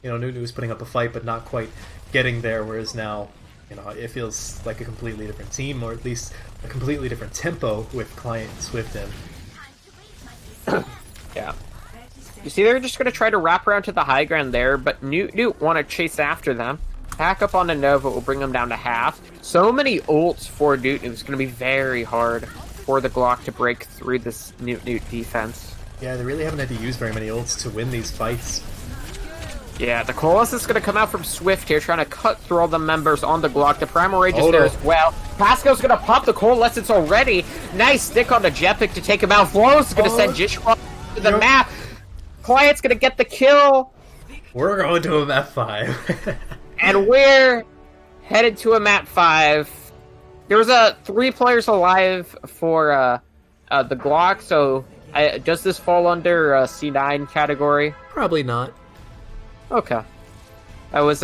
You know, Noot was putting up a fight, but not quite getting there, whereas now, you know, it feels like a completely different team, or at least a completely different tempo with Client and Swift in. yeah. You see, they're just going to try to wrap around to the high ground there, but Noot want to chase after them. Pack up on the Nova will bring him down to half. So many ults for Noot, it's going to be very hard for the Glock to break through this Noot defense. Yeah, they really haven't had to use very many ults to win these fights. Yeah, the Colossus is going to come out from Swift here, trying to cut through all the members on the Glock. The Primal Rage is there as well. Pascal's going to pop the Coalescence already. Nice stick on the Jetpick to take him out. Flawless is going to send Jishwa to the map. Client's going to get the kill. We're going to a map 5. And we're headed to a map 5. There was 3 players alive for the Glock, so does this fall under C9 category? Probably not. Okay. That was,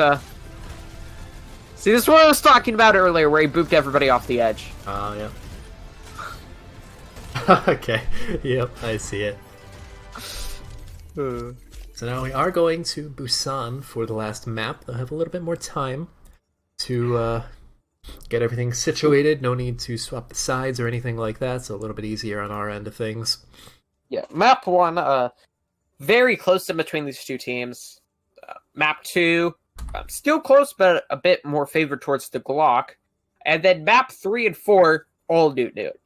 See, this is what I was talking about earlier, where he booped everybody off the edge. Oh, yeah. Okay. Yep, I see it. So now we are going to Busan for the last map. They'll have a little bit more time to get everything situated. No need to swap the sides or anything like that, so a little bit easier on our end of things. Yeah, map 1, very close in between these two teams. Map 2, still close, but a bit more favored towards the Glock. And then map 3 and 4, all Noot.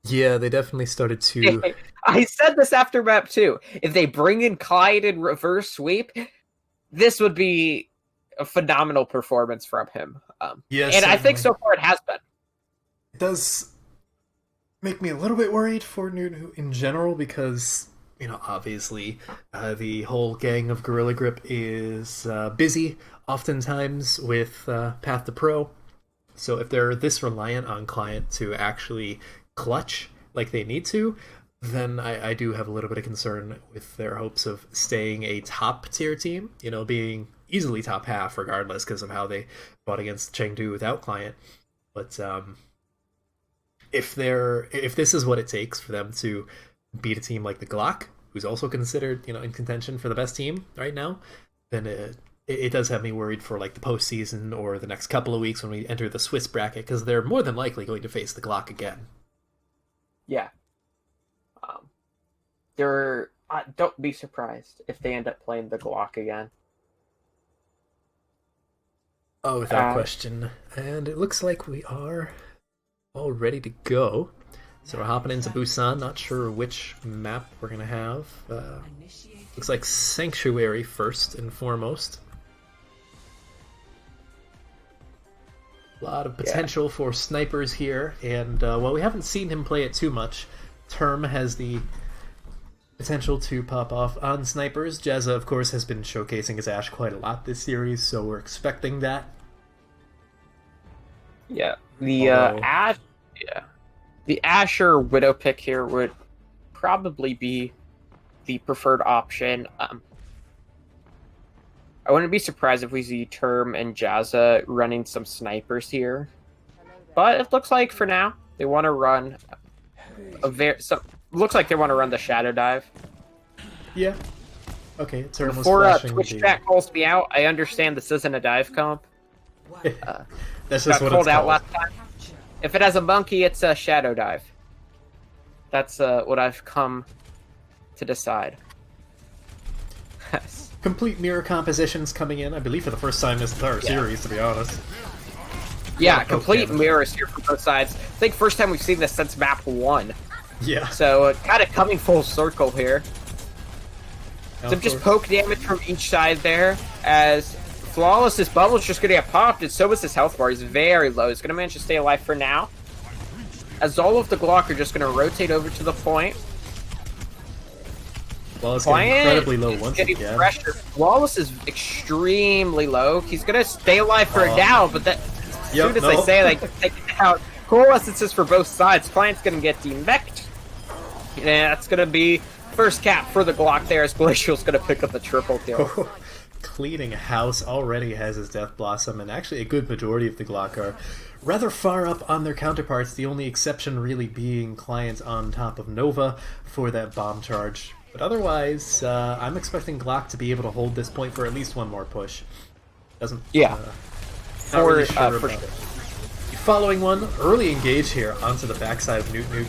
Yeah, they definitely started to... I said this after map 2. If they bring in Clyde in reverse sweep, this would be a phenomenal performance from him. Yeah, and I think so far it has been. It does make me a little bit worried for Noot in general because... You know, obviously, the whole gang of Gorilla Grip is busy, oftentimes, with Path to Pro. So if they're this reliant on Client to actually clutch like they need to, then I do have a little bit of concern with their hopes of staying a top-tier team, you know, being easily top half, regardless, because of how they fought against Chengdu without Client. But if this is what it takes for them to beat a team like the Glock, who's also considered, you know, in contention for the best team right now, then it does have me worried for like the postseason or the next couple of weeks when we enter the Swiss bracket, because they're more than likely going to face the Glock again. Yeah. Don't be surprised if they end up playing the Glock again. Oh, without question. And it looks like we are all ready to go. So we're hopping into Busan, not sure which map we're going to have. Looks like Sanctuary first and foremost. A lot of potential for snipers here, and while we haven't seen him play it too much, Term has the potential to pop off on snipers. Jezza, of course, has been showcasing his Ashe quite a lot this series, so we're expecting that. Yeah, the Ashe... Yeah. The Asher Widow pick here would probably be the preferred option. I wouldn't be surprised if we see Term and Jazza running some snipers here. But it looks like for now they want to run looks like they want to run the Shadow Dive. Yeah. Okay, Term was Before flashing Twitch the... chat calls me out, I understand this isn't a dive comp. That's just what called it's out called. last time. If it has a monkey, it's a Shadow Dive. That's what I've come to decide. Yes. Complete mirror compositions coming in, I believe, for the first time this entire series, to be honest. Yeah, complete mirrors here from both sides. I think first time we've seen this since map 1. Yeah. So kind of coming full circle here. Some just course. poke damage from each side there, as Flawless's bubble's just going to get popped, and so is his health bar. He's very low. He's going to manage to stay alive for now. As all of the Glock are just going to rotate over to the point. Flawless getting incredibly low once getting again. pressure. Flawless is extremely low. He's going to stay alive for a down, but that, as soon as they say they can take it out, Coalescences for both sides. Client's going to get demeched. Yeah, that's going to be first cap for the Glock there, as Glacial's going to pick up the triple kill. Cleaning house already has his Death Blossom, and actually a good majority of the Glock are rather far up on their counterparts, the only exception really being Client on top of Nova for that bomb charge. But otherwise, I'm expecting Glock to be able to hold this point for at least one more push. Doesn't... Yeah. Not For, really sure for about sure. it. Following one, early engage here onto the backside of Noot.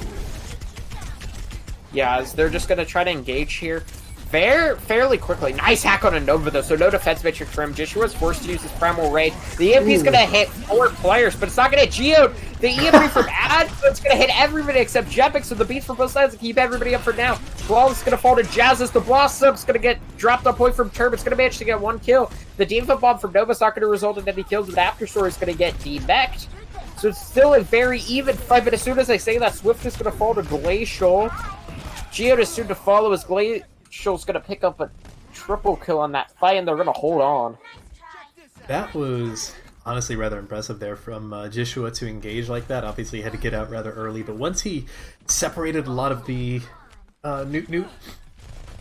Yeah, as they're just going to try to engage here. fairly quickly. Nice hack on a Nova, though, so no defense matrix for him. Jishua's forced to use his Primal Rage. The EMP's going to hit 4 players, but it's not going to hit Geode. The EMP from Ad, it's going to hit everybody except Jepic, so the beats from both sides to keep everybody up for now. Flawless is going to fall to Jazz as the Blossom's going to get dropped on point from Turb. It's going to manage to get 1 kill. The Diva Bomb from Nova's not going to result in any kills, but Afterstory is going to get demeched. So it's still a very even fight, but as soon as I say that, Swift is going to fall to Glacial. Geode is soon to follow as Glacial's going to pick up a triple kill on that fight, and they're going to hold on. That was honestly rather impressive there from Jishua to engage like that. Obviously, he had to get out rather early, but once he separated a lot of the Noot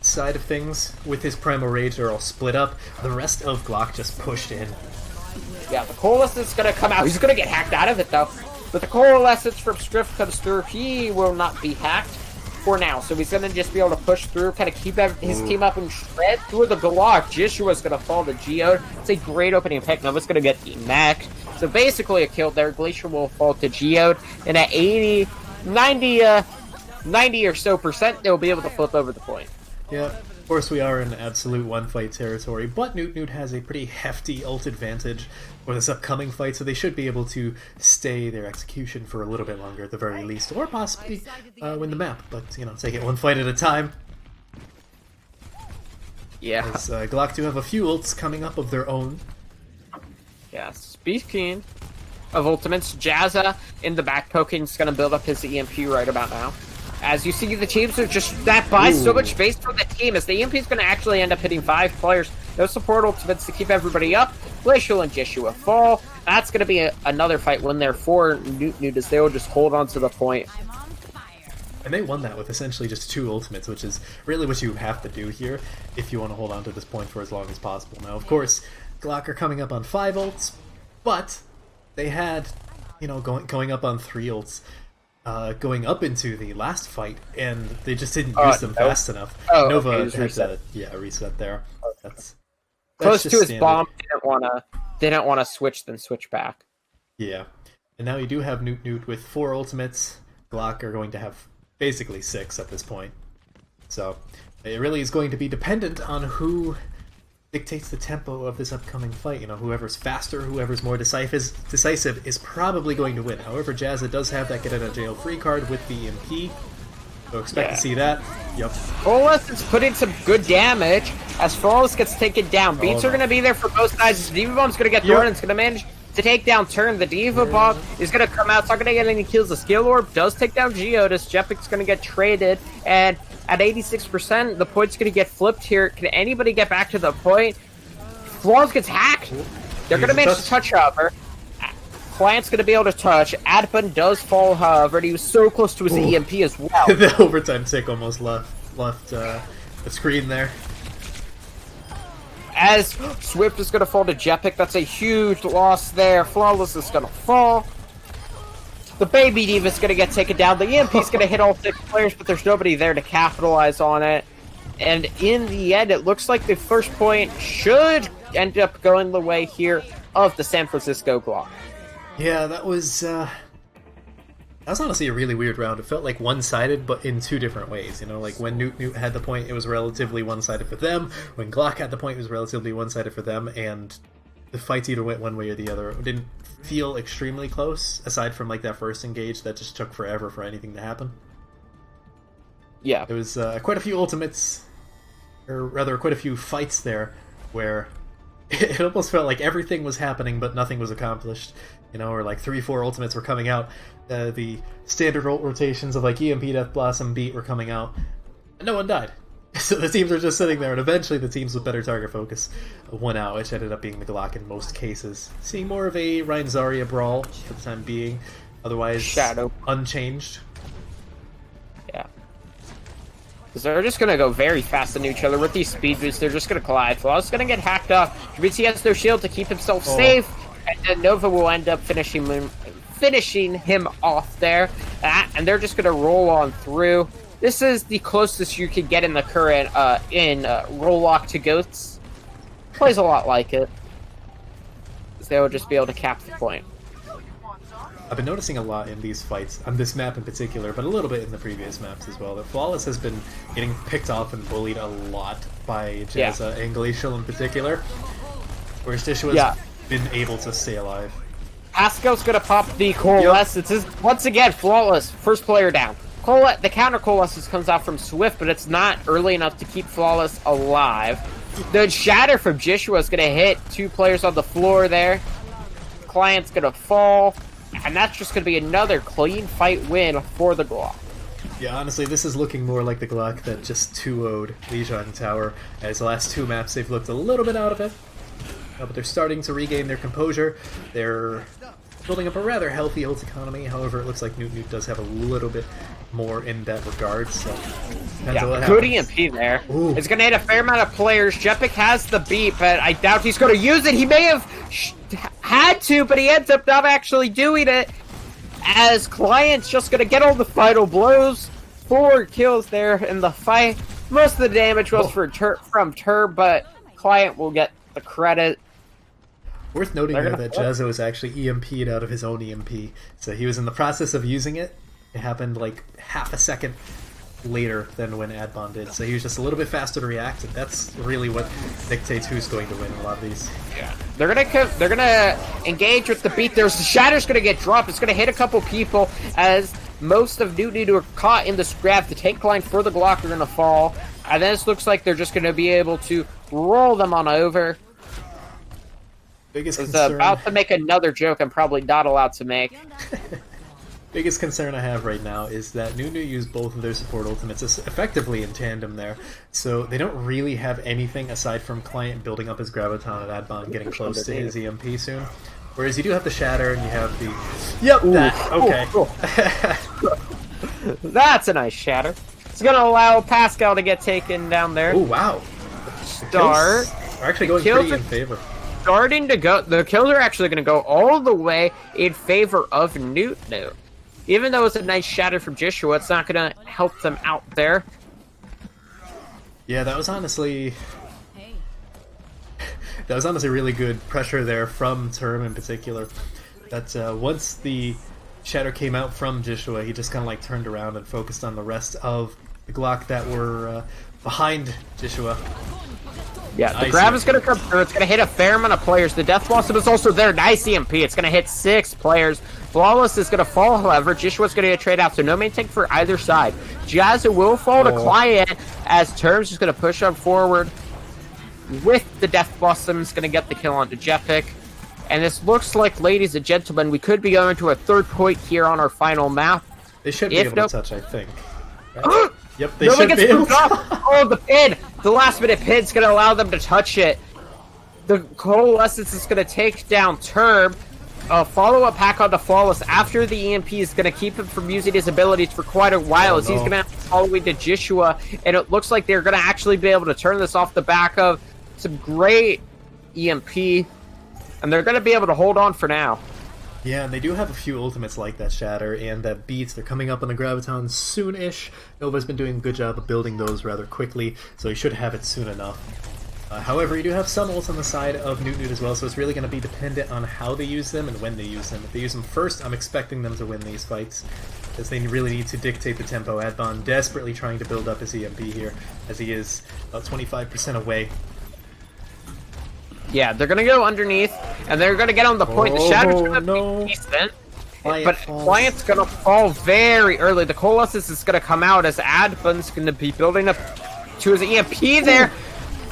side of things with his Primal Rage, they're all split up. The rest of Glock just pushed in. Yeah, the Coalescence is going to come out. He's going to get hacked out of it, though. But the Coalescence from Strift comes through. He will not be hacked for now. So he's going to just be able to push through, kind of keep his team up and shred through the Glock. Jishua's going to fall to Geode. It's a great opening pick. Nova's going to get demeched. So basically a kill there. Glacial will fall to Geode. And at 90 or so percent, they'll be able to flip over the point. Yeah, of course we are in absolute one-fight territory, but Noot has a pretty hefty ult advantage for this upcoming fight, so they should be able to stay their execution for a little bit longer at the very least, or possibly win the map, but, you know, take it one fight at a time. Yeah. As Glock do have a few ults coming up of their own. Yeah, speaking of ultimates, Jazza in the back poking is going to build up his EMP right about now. As you see, the teams are just, that buys so much space for the team, as the EMP is going to actually end up hitting 5 players. No support ultimates to keep everybody up. Glacial and Jishua fall. That's going to be another fight when they're for Noot, as they will just hold on to the point. And they won that with essentially just 2 ultimates, which is really what you have to do here if you want to hold on to this point for as long as possible. Now, of course, Glock are coming up on 5 ults, but they had, you know, going up on 3 ults. Going up into the last fight, and they just didn't use them fast enough. Nova had to reset there. That's close to his standard. bomb. Didn't want to switch, then switch back. Yeah, and now you do have Noot with 4 ultimates. Glock are going to have basically 6 at this point. So it really is going to be dependent on who dictates the tempo of this upcoming fight. You know, whoever's faster, whoever's more decisive is probably going to win. However, Jazza does have that get out of jail free card with the EMP, so expect to see that. Yep. Flawless is putting some good damage as Flawless gets taken down. Beats are going to be there for both sides. The Diva Bomb's going to get thrown, and it's going to manage to take down Turn. The Diva Bomb is going to come out. It's not going to get any kills. The Skill Orb does take down Geodis. Jepic's going to get traded, and at 86%, the point's going to get flipped here. Can anybody get back to the point? Flawless gets hacked. They're going to manage to touch, however. Plant's going to be able to touch. Adpun does fall, however, and he was so close to his EMP as well. The overtime tick almost left the screen there. As Swift is going to fall to Jepic, that's a huge loss there. Flawless is going to fall. The Baby Diva is going to get taken down. The EMP is going to hit all 6 players, but there's nobody there to capitalize on it. And in the end, it looks like the first point should end up going the way here of the San Francisco Glock. Yeah, that was honestly a really weird round. It felt like one-sided, but in 2 different ways. You know, like when Noot had the point, it was relatively one-sided for them. When Glock had the point, it was relatively one-sided for them, and the fights either went one way or the other. It didn't feel extremely close, aside from like that first engage that just took forever for anything to happen. Yeah. There was quite a few ultimates, or rather quite a few fights there, where it almost felt like everything was happening but nothing was accomplished. You know, or like 3-4 ultimates were coming out. The standard ult rotations of like EMP, Death Blossom, Beat were coming out. And no one died. So the teams were just sitting there, and eventually the teams with better target focus won out, which ended up being the Glock in most cases. Seeing more of a Ryan Zarya brawl for the time being, otherwise Shadow unchanged. Yeah. Because they're just going to go very fast into each other with these speed boosts. They're just going to collide. Flaw's going to get hacked off. He has no shield to keep himself safe, and then Nova will end up finishing him off there. And they're just going to roll on through. This is the closest you could get in the current roll lock to Goats. Plays a lot like it. So they will just be able to cap the point. I've been noticing a lot in these fights, on this map in particular, but a little bit in the previous maps as well, that Flawless has been getting picked off and bullied a lot by Jazza and Glacial in particular, whereas Jishua's been able to stay alive. Pascal's gonna pop the Coalesce. It's once again Flawless, first player down. The counter Coalescence comes out from Swift, but it's not early enough to keep Flawless alive. The Shatter from Jishua is gonna hit 2 players on the floor there. Client's gonna fall. And that's just going to be another clean fight win for the Glock. Yeah, honestly, this is looking more like the Glock that just 2-0'd Lijiang Tower, as the last 2 maps they've looked a little bit out of it. But they're starting to regain their composure. They're building up a rather healthy ult economy. However, it looks like Noot does have a little bit more in that regard. So, good EMP there. Ooh. It's going to hit a fair amount of players. Jepic has the beat, but I doubt he's going to use it. He may have had to, but he ends up not actually doing it, as Client's just going to get all the final blows. 4 kills there in the fight. Most of the damage was from Turb, but Client will get the credit. Worth noting here that Jazza was actually EMP'd out of his own EMP, so he was in the process of using it. It happened like half a second later than when Adbon did, so he was just a little bit faster to react, and that's really what dictates who's going to win a lot of these. Yeah, they're gonna engage with the beat. There's the Shatter's gonna get dropped. It's gonna hit a couple people, as most of Noot are caught in the scrap. The tank line for the Glock are gonna fall, and then it looks like they're just gonna be able to roll them on over. Biggest I was concern... about to make another joke I'm probably not allowed to make. Biggest concern I have right now is that Noot used both of their support ultimates effectively in tandem there, so they don't really have anything aside from Client building up his Graviton and Adbon getting close to his EMP soon. Whereas you do have the Shatter and you have the... Yep, that, okay. That's a nice Shatter. It's going to allow Pascal to get taken down there. Oh, wow. Start. Are actually going pretty in favor. Starting to go... The kills are actually going to go all the way in favor of Noot. Even though it's a nice Shatter from Jishua, it's not going to help them out there. Yeah, that was honestly really good pressure there from Term in particular. That once the Shatter came out from Jishua, he just kind of like turned around and focused on the rest of the Glock that were behind Jishua. Yeah, the grab is going to come through. It's going to hit a fair amount of players. The Death Blossom is also there. Nice EMP. It's going to hit 6 players. Flawless is going to fall, however. Jishua's going to get a trade out, so no main tank for either side. Jazza will fall to Client, as Terms is going to push up forward with the Death Blossom. Is going to get the kill onto Jepic. And this looks like, ladies and gentlemen, we could be going to a 3rd point here on our final map. They should be able to touch, I think. Right? Yep, they Nobody should gets be able moved off. Oh, the pin! The last minute pin's going to allow them to touch it. The Coalescence is going to take down Turb. A follow-up hack onto Flawless after the EMP is going to keep him from using his abilities for quite a while, as he's going to have to follow into Jishua, and it looks like they're going to actually be able to turn this off the back of some great EMP, and they're going to be able to hold on for now. Yeah, and they do have a few ultimates like that Shatter and that Beats. They're coming up on the Graviton soon-ish. Nova's been doing a good job of building those rather quickly, so he should have it soon enough. However, you do have some ults on the side of Noot as well, so it's really going to be dependent on how they use them and when they use them. If they use them first, I'm expecting them to win these fights, because they really need to dictate the tempo. Adbon desperately trying to build up his EMP here, as he is about 25% away. Yeah, they're going to go underneath, and they're going to get on the point. The Shatter's going to be decent, but Client's going to fall very early. The Coalescence is going to come out as Adbon's going to be building up to his EMP there.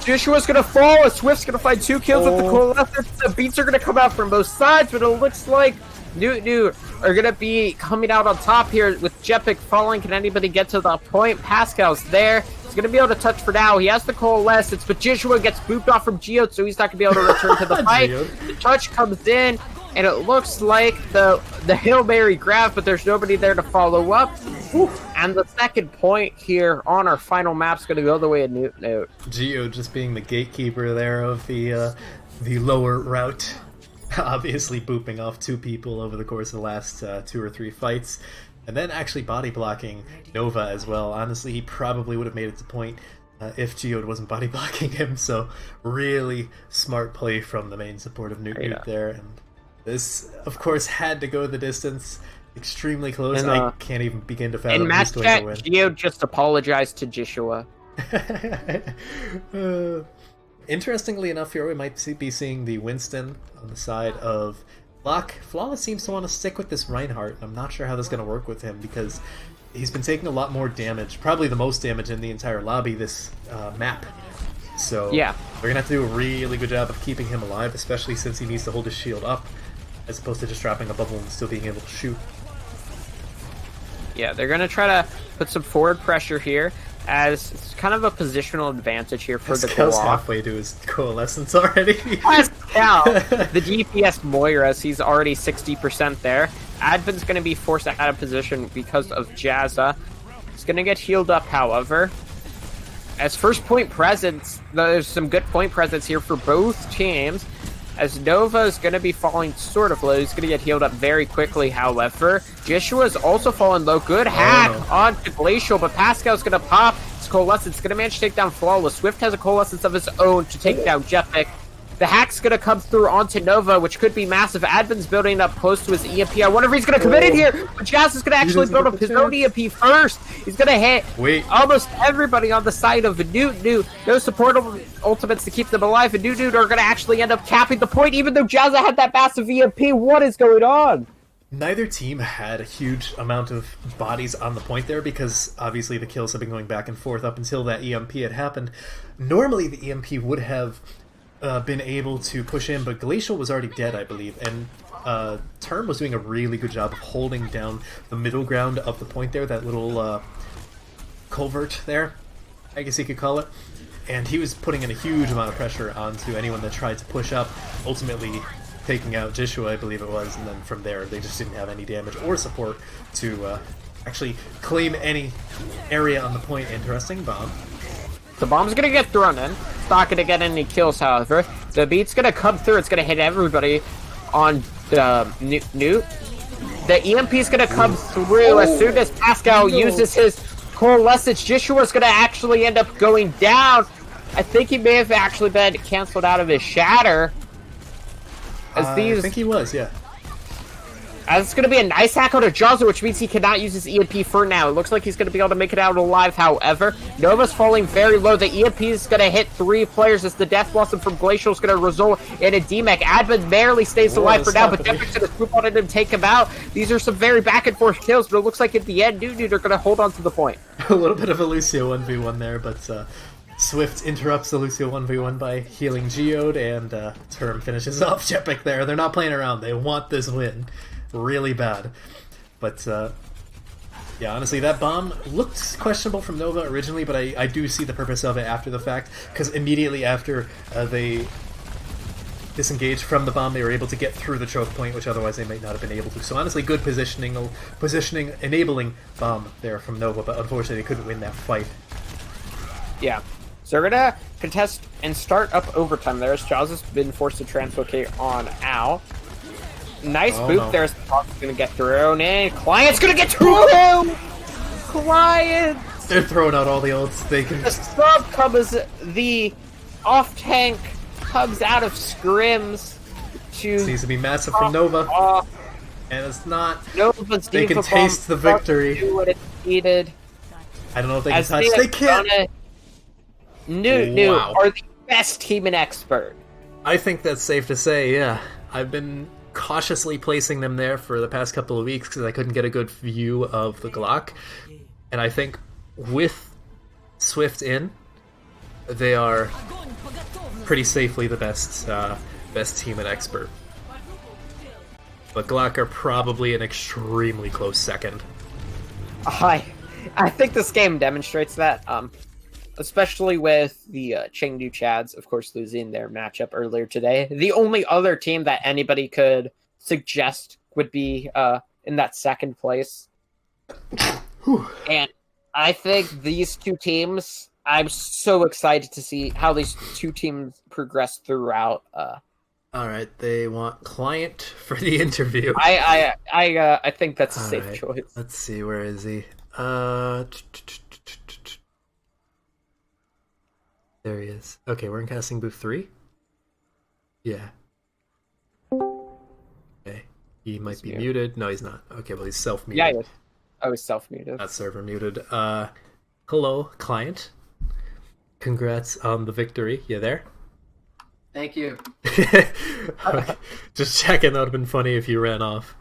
Jishua's going to fall, Swift's going to find 2 kills with the Coalescence. The beats are going to come out from both sides, but it looks like Noot are going to be coming out on top here with Jepic falling. Can anybody get to the point? Pascal's there. He's going to be able to touch for now. He has the Coalescence, but Jishua gets booped off from Geode, so he's not going to be able to return to the fight. The touch comes in, and it looks like the Hail Mary grab, but there's nobody there to follow up. And the second point here on our final map is going to go the way of Noot. Geode just being the gatekeeper there of the lower route. Obviously booping off 2 people over the course of the last 2 or 3 fights. And then actually body blocking Nova as well. Honestly, he probably would have made it to point if Geode wasn't body blocking him. So really smart play from the main support of Noot there. And This, of course, had to go the distance. Extremely close. And, I can't even begin to In fathom match who's going chat, to win. Gio just apologized to Joshua. Interestingly enough, here we might be seeing the Winston on the side of Glock. Flawless seems to want to stick with this Reinhardt. I'm not sure how this is going to work with him because he's been taking a lot more damage, probably the most damage in the entire lobby this map. So Yeah. we're going to have to do a really good job of keeping him alive, especially since he needs to hold his shield up, as opposed to just dropping a bubble and still being able to shoot. Yeah, they're going to try to put some forward pressure here, as it's kind of a positional advantage here for the Pascal's Glock. halfway to his coalescence already. Pascal, the DPS Moiras, he's already 60% there. Advin's going to be forced out of position because of Jazza. He's going to get healed up, however. As first point presence, there's some good point presence here for both teams. As Nova is going to be falling sort of low. He's going to get healed up very quickly, however. Joshua's also falling low. Good hack onto Glacial, but Pascal's going to pop his Coalescence. Going to manage to take down Flawless. Swift has a Coalescence of his own to take down Jepic. The hack's going to come through onto Nova, which could be massive. Advin's building up close to his EMP. I wonder if he's going to commit it here, but Jazz is going to actually build up his own EMP first. He's going to hit almost everybody on the side of Noot. No support ultimates to keep them alive, and Noot are going to actually end up capping the point, even though Jazza had that massive EMP. What is going on? Neither team had a huge amount of bodies on the point there because obviously the kills have been going back and forth up until that EMP had happened. Normally the EMP would have been able to push in, but Glacial was already dead, I believe, and Term was doing a really good job of holding down the middle ground of the point there, that little culvert there, I guess you could call it, and he was putting in a huge amount of pressure onto anyone that tried to push up, ultimately taking out Joshua, I believe it was, and then from there they just didn't have any damage or support to actually claim any area on the point. Interesting bomb. The bomb's gonna get thrown in. It's not gonna get any kills, however. The beat's gonna come through. It's gonna hit everybody on the Noot. The EMP's gonna come through as soon as Pascal uses his Coalescence. Joshua's gonna actually end up going down. I think he may have actually been canceled out of his Shatter. I think he was, yeah. As it's going to be a nice hack on a Jazza, which means he cannot use his EMP for now. It looks like he's going to be able to make it out alive, however. Nova's falling very low. The EMP is going to hit 3 players as the Death Blossom from Glacial is going to result in a DMAC. Advin barely stays alive for now, but Jepic's going to swoop on him, take him out. These are some very back and forth kills, but it looks like at the end, Noot are going to hold on to the point. A little bit of a Lucio 1v1 there, but Swift interrupts the Lucio 1v1 by healing Geode, and Term finishes off Jepic there. They're not playing around. They want this win really bad. But, yeah, honestly, that bomb looked questionable from Nova originally, but I do see the purpose of it after the fact, because immediately after they disengaged from the bomb, they were able to get through the choke point, which otherwise they might not have been able to. So honestly, good positioning, enabling bomb there from Nova, but unfortunately they couldn't win that fight. Yeah. So we're gonna contest and start up overtime there as Jaws has been forced to translocate on out. Nice boot there as Fox is gonna get thrown in. Client's gonna get through him! Client! They're throwing out all the ults they can. The sub comes, the off tank comes out of scrims to. Seems to be massive from Nova. And it's not. Nova's they can taste the victory. Do what it needed. I don't know if they can touch. They can't! Noot are the best team in Expert. I think that's safe to say, yeah. I've been cautiously placing them there for the past couple of weeks because I couldn't get a good view of the Glock. And I think with Swift in, they are pretty safely the best team in Expert. But Glock are probably an extremely close second. I think this game demonstrates that. Especially with the Chengdu Chads, of course, losing their matchup earlier today. The only other team that anybody could suggest would be in that second place. And I think these two teams, I'm so excited to see how these two teams progress throughout. Alright, they want Client for the interview. I think that's a safe choice. Let's see, where is he? There he is. Okay, we're in casting booth 3? Yeah. He might He's be mute. muted. No, he's not. Okay, well, he's self-muted. Yeah, he is. I was self-muted. Not server muted. Hello, client. Congrats on the victory. You there? Thank you. Okay. Just checking. That would have been funny if you ran off.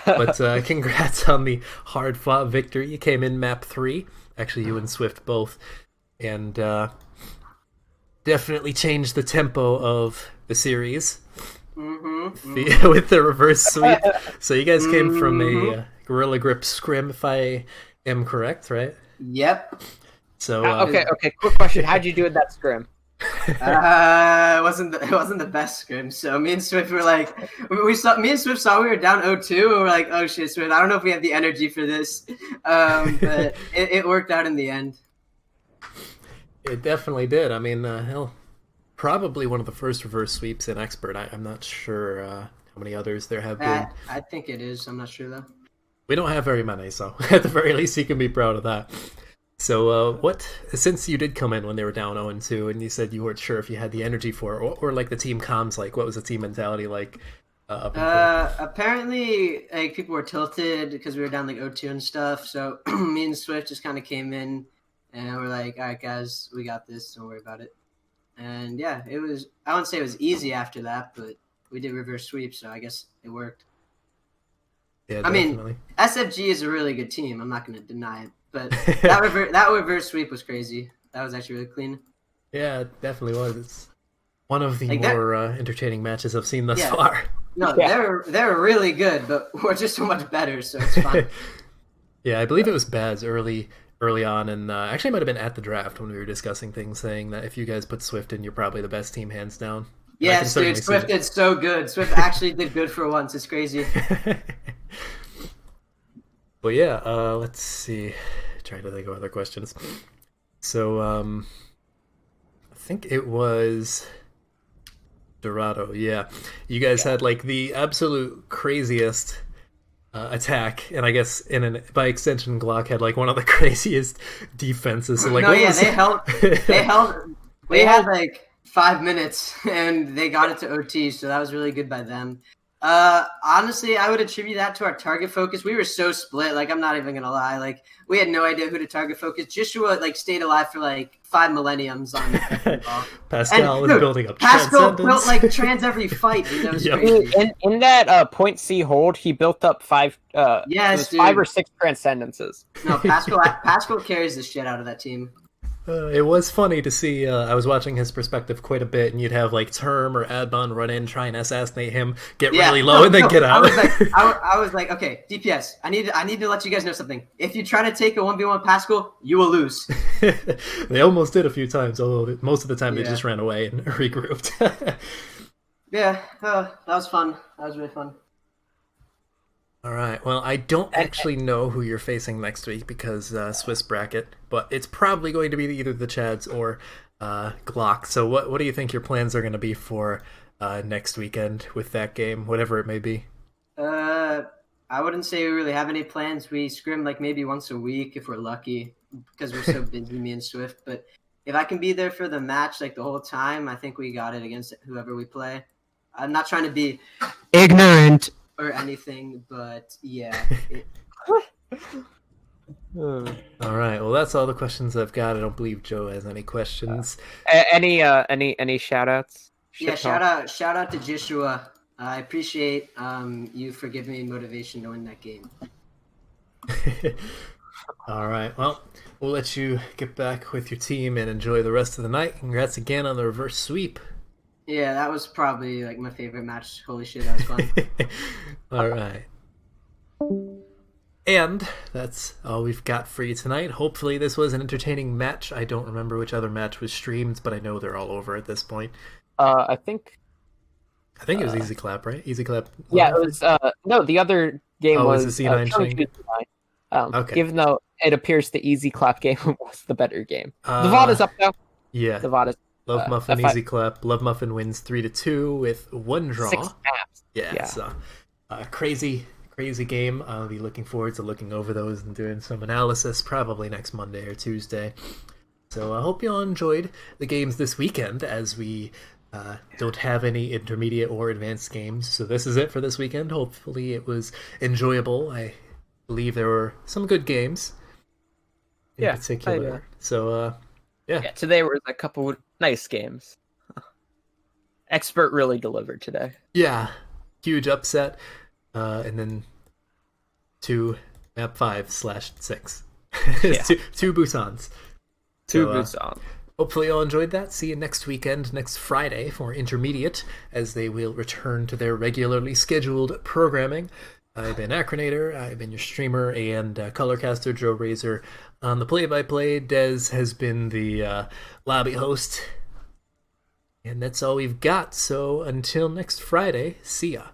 But congrats on the hard-fought victory. You came in map 3. Actually, you and Swift both. And definitely changed the tempo of the series with the reverse sweep. So you guys came from a Gorilla Grip scrim, if I am correct, right? Yep. So Okay. Quick question: how'd you do with that scrim? It wasn't the best scrim. So me and Swift were like, me and Swift saw we were down 0-2, and we're like, oh shit, Swift, I don't know if we have the energy for this. But it worked out in the end. it definitely did. I mean, hell, probably one of the first reverse sweeps in Expert. I'm not sure how many others there have been. I think it is. I'm not sure though. We don't have very many, so at the very least, you can be proud of that. So, since you did come in when they were down 0-2, and you said you weren't sure if you had the energy for it, or like the team comms, like, what was the team mentality like? Apparently, like, people were tilted because we were down like 0-2 and stuff. So me and Swift just kind of came in, and we're like, all right, guys, we got this. Don't worry about it. And yeah, it was. I wouldn't say it was easy after that, but we did reverse sweep, so I guess it worked. Yeah, I definitely. mean, SFG is a really good team. I'm not going to deny it, but that reverse sweep was crazy. That was actually really clean. Yeah, it definitely was. It's one of the Like more entertaining matches I've seen thus far. No, Yeah. they're really good, but we're just so much better, so it's fine. Yeah, I believe it was Baz early on, and actually it might have been at the draft when we were discussing things, saying that if you guys put Swift in, you're probably the best team, hands down. Yes, dude, Swift did so good. Swift actually did good for once. It's crazy. But yeah, let's see. Trying to think of other questions. So, I think it was Dorado. Yeah, you guys had like the absolute craziest attack, and I guess by extension, Glock had like one of the craziest defenses. So like, No, yeah, they held. They had like 5 minutes, and they got it to OT. So that was really good by them. Honestly, I would attribute that to our target focus. We were so split. Like, I'm not even gonna lie. Like, we had no idea who to target focus. Joshua like stayed alive for like 5 millenniums on football. Pascal was building up Pascal Transcendence. built like trans every fight. Dude. That was Yep. crazy. In that point C hold, he built up 5 Yes, dude. 5 or 6 transcendences. No, Pascal carries the shit out of that team. It was funny to see. I was watching his perspective quite a bit, and you'd have like Term or Adbon run in, try and assassinate him, get really low, and then get out. I was like, okay, DPS. I need to let you guys know something. If you try to take a 1v1 Pascal, you will lose. They almost did a few times, although most of the time they just ran away and regrouped. Yeah, that was fun. That was really fun. All right. Well, I don't actually know who you're facing next week because Swiss bracket, but it's probably going to be either the Chads or Glock. So what do you think your plans are going to be for next weekend with that game, whatever it may be? I wouldn't say we really have any plans. We scrim like maybe once a week if we're lucky because we're so busy, me and Swift. But if I can be there for the match like the whole time, I think we got it against whoever we play. I'm not trying to be ignorant or anything, but yeah. All right. Well, that's all the questions I've got. I don't believe Joe has any questions. Any shout outs? Yeah, shout out to Joshua. I appreciate you for giving me motivation to win that game. All right. Well, we'll let you get back with your team and enjoy the rest of the night. Congrats again on the reverse sweep. Yeah, that was probably like my favorite match. Holy shit, that was fun. All right. And that's all we've got for you tonight. Hopefully this was an entertaining match. I don't remember which other match was streamed, but I know they're all over at this point. I think it was Easy Clap, right? Easy Clap. Yeah, it was. No, the other game was the C9 Turn Shing? Okay. Even though it appears the Easy Clap game was the better game. The Uh, VOD is up now. Yeah. The VOD is Love Muffin, F5. Easy Clap. Love Muffin wins 3-2 with one draw. 6 maps. Yeah, Yeah. it's a crazy game. I'll be looking forward to looking over those and doing some analysis probably next Monday or Tuesday. So I hope you all enjoyed the games this weekend as we Don't have any intermediate or advanced games, so this is it for this weekend. Hopefully it was enjoyable. I believe there were some good games in particular. So, yeah, today was a couple nice games. Expert really delivered today. Yeah, huge upset. And then 2 map 5/6. Yeah. two Busans. Two So, Busan. hopefully you all enjoyed that. See you next weekend, next Friday for Intermediate, as they will return to their regularly scheduled programming. I've been Acronator, I've been your streamer and colorcaster Joe Razor. On the play-by-play, Dez has been the lobby host. And that's all we've got, so until next Friday, see ya.